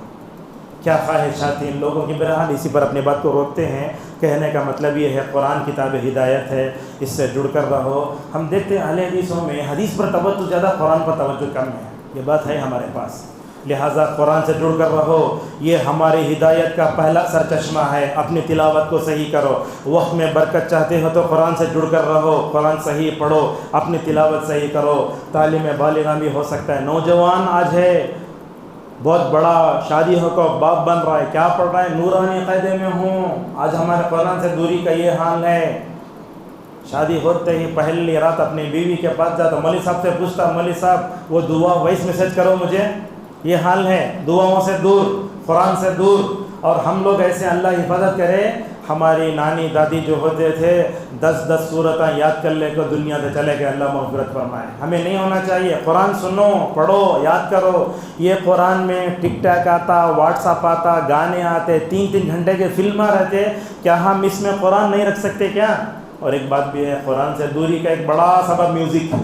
کیا خواہشات ہیں لوگوں کی، بہرحال اسی پر اپنی بات کو روکتے ہیں۔ کہنے کا مطلب یہ ہے قرآن کتاب ہدایت ہے، اس سے جڑ کر رہو۔ ہم دیکھتے ہیں اہل حدیثوں میں حدیث پر توجہ زیادہ، قرآن پر توجہ کم ہے، یہ بات ہے ہمارے پاس۔ لہٰذا قرآن سے جڑ کر رہو، یہ ہماری ہدایت کا پہلا سرچشمہ ہے۔ اپنی تلاوت کو صحیح کرو، وقت میں برکت چاہتے ہو تو قرآن سے جڑ کر رہو، قرآن صحیح پڑھو، اپنی تلاوت صحیح کرو، تعلیم بالغہ بھی ہو سکتا ہے۔ نوجوان آج ہے بہت بڑا شادی ہو کر باپ بن رہا ہے، کیا پڑھ رہا ہے؟ نورانی قاعدے میں ہوں۔ آج ہمارے قرآن سے دوری کا یہ حال ہے۔ شادی ہوتے ہی پہلی رات اپنی بیوی کے پاس جاتا، مولوی صاحب سے پوچھتا، مولوی صاحب وہ دعا وائس میسج کرو مجھے۔ یہ حال ہے، دعاؤں سے دور، قرآن سے دور۔ اور ہم لوگ ایسے، اللہ حفاظت کرے، ہماری نانی دادی جو ہوتے تھے 10 صورتیں یاد کر لے کر دنیا سے چلے گئے، اللہ مغفرت فرمائے۔ ہمیں نہیں ہونا چاہیے۔ قرآن سنو، پڑھو، یاد کرو۔ یہ قرآن میں ٹک ٹاک آتا، واٹس ایپ آتا، گانے آتے، 3 گھنٹے کے فلمیں رہتے، کیا ہم اس میں قرآن نہیں رکھ سکتے کیا؟ اور ایک بات بھی ہے، قرآن سے دوری کا ایک بڑا سبب میوزک ہے۔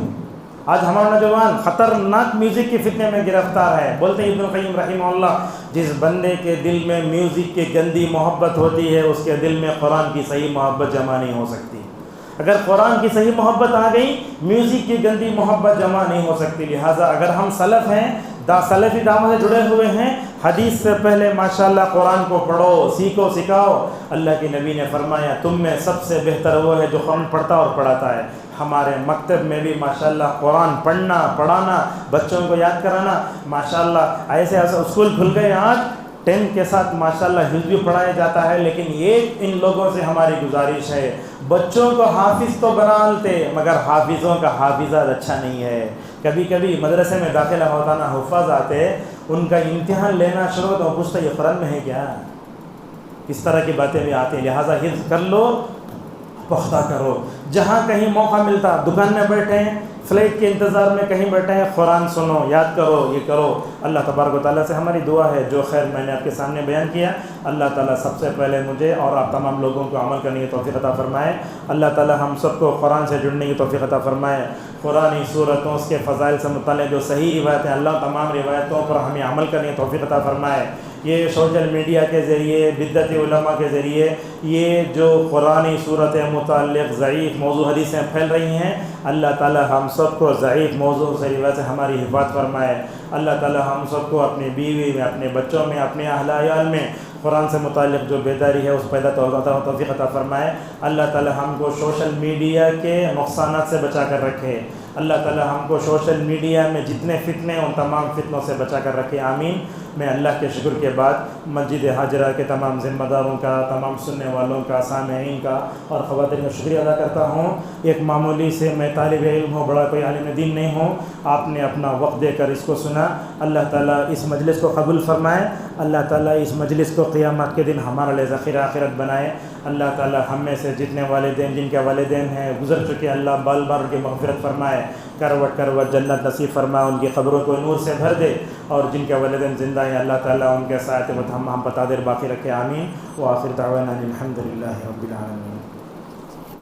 آج ہمارا نوجوان خطرناک میوزک کے فتنے میں گرفتار ہے۔ بولتے ہیں ابن القیم رحمہ اللہ، جس بندے کے دل میں میوزک کی گندی محبت ہوتی ہے، اس کے دل میں قرآن کی صحیح محبت جمع نہیں ہو سکتی۔ اگر قرآن کی صحیح محبت آ گئی، میوزک کی گندی محبت جمع نہیں ہو سکتی۔ لہٰذا اگر ہم سلف ہیں، سلفی دعوت سے جڑے ہوئے ہیں، حدیث سے پہلے ماشاءاللہ قرآن کو پڑھو، سیکھو، سکھاؤ۔ اللہ کے نبی نے فرمایا، تم میں سب سے بہتر وہ ہے جو قرآن پڑھتا اور پڑھاتا ہے۔ ہمارے مکتب میں بھی ماشاءاللہ قرآن پڑھنا، پڑھانا، بچوں کو یاد کرانا، ماشاءاللہ ایسے اسکول کھل گئے آج 10 کے ساتھ ماشاءاللہ حفظ بھی پڑھایا جاتا ہے۔ لیکن یہ ان لوگوں سے ہماری گزارش ہے، بچوں کو حافظ تو بناتے مگر حافظوں کا حافظہ اچھا نہیں ہے۔ کبھی کبھی مدرسے میں داخلہ ہوتا نا، حفاظ آتے، ان کا امتحان لینا شروع تو پوچھتا یہ قرآن میں ہے کیا؟ اس طرح کی باتیں بھی آتی ہیں۔ لہٰذا حفظ کر لو، پختہ کرو۔ جہاں کہیں موقع ملتا، دکان میں بیٹھے ہیں، فلائٹ کے انتظار میں کہیں بیٹھے ہیں، قرآن سنو، یاد کرو، یہ کرو۔ اللہ تبارک و تعالیٰ سے ہماری دعا ہے، جو خیر میں نے آپ کے سامنے بیان کیا، اللہ تعالیٰ سب سے پہلے مجھے اور آپ تمام لوگوں کو عمل کرنے کی توفیق عطا فرمائے۔ اللہ تعالیٰ ہم سب کو قرآن سے جڑنے کی توفیق عطا فرمائے۔ قرآنی صورتوں اس کے فضائل سے متعلق جو صحیح روایتیں، اللہ تمام روایتوں پر ہمیں عمل کرنے کی توفیق عطا فرمائے۔ یہ سوشل میڈیا کے ذریعے، بدعت علماء کے ذریعے یہ جو قرآنی صورتیں متعلق ضعیف موضوع حدیثیں پھیل رہی ہیں، اللہ تعالیٰ ہم سب کو ضعیف موضوع سے روایت سے ہماری حفاظت فرمائے۔ اللہ تعالیٰ ہم سب کو اپنی بیوی میں، اپنے بچوں میں، اپنے اہل عیال میں قرآن سے متعلق جو بیداری ہے اس پیدا توفیق عطا فرمائے۔ اللہ تعالیٰ ہم کو سوشل میڈیا کے نقصانات سے بچا کر رکھے۔ اللہ تعالیٰ ہم کو سوشل میڈیا میں جتنے فتنے ان تمام فتنوں سے بچا کر رکھے، آمین۔ میں اللہ کے شکر کے بعد مسجد ہاجرہ کے تمام ذمہ داروں کا، تمام سننے والوں کا، سامعین کا اور خواتین کا شکریہ ادا کرتا ہوں۔ ایک معمولی سے میں طالب علم ہوں، بڑا کوئی عالم دین نہیں ہوں، آپ نے اپنا وقت دے کر اس کو سنا۔ اللہ تعالیٰ اس مجلس کو قبول فرمائے۔ اللہ تعالیٰ اس مجلس کو قیامت کے دن ہمارا لیے ذخیرہ آخرت بنائے۔ اللہ تعالیٰ ہم میں سے جتنے والدین، جن کے والدین ہیں گزر چکے، اللہ بال بار کی مغفرت فرمائے، کروٹ کروٹ جنت نصیب فرمائے، ان کی قبروں کو نور سے بھر دے، اور جن کے والدین زندہ ہیں اللہ تعالیٰ ان کے ساتھ ہم پتہ دیر باقی رکھے، آمین۔ وآخر دعوانا الحمد للہ رب العالمین۔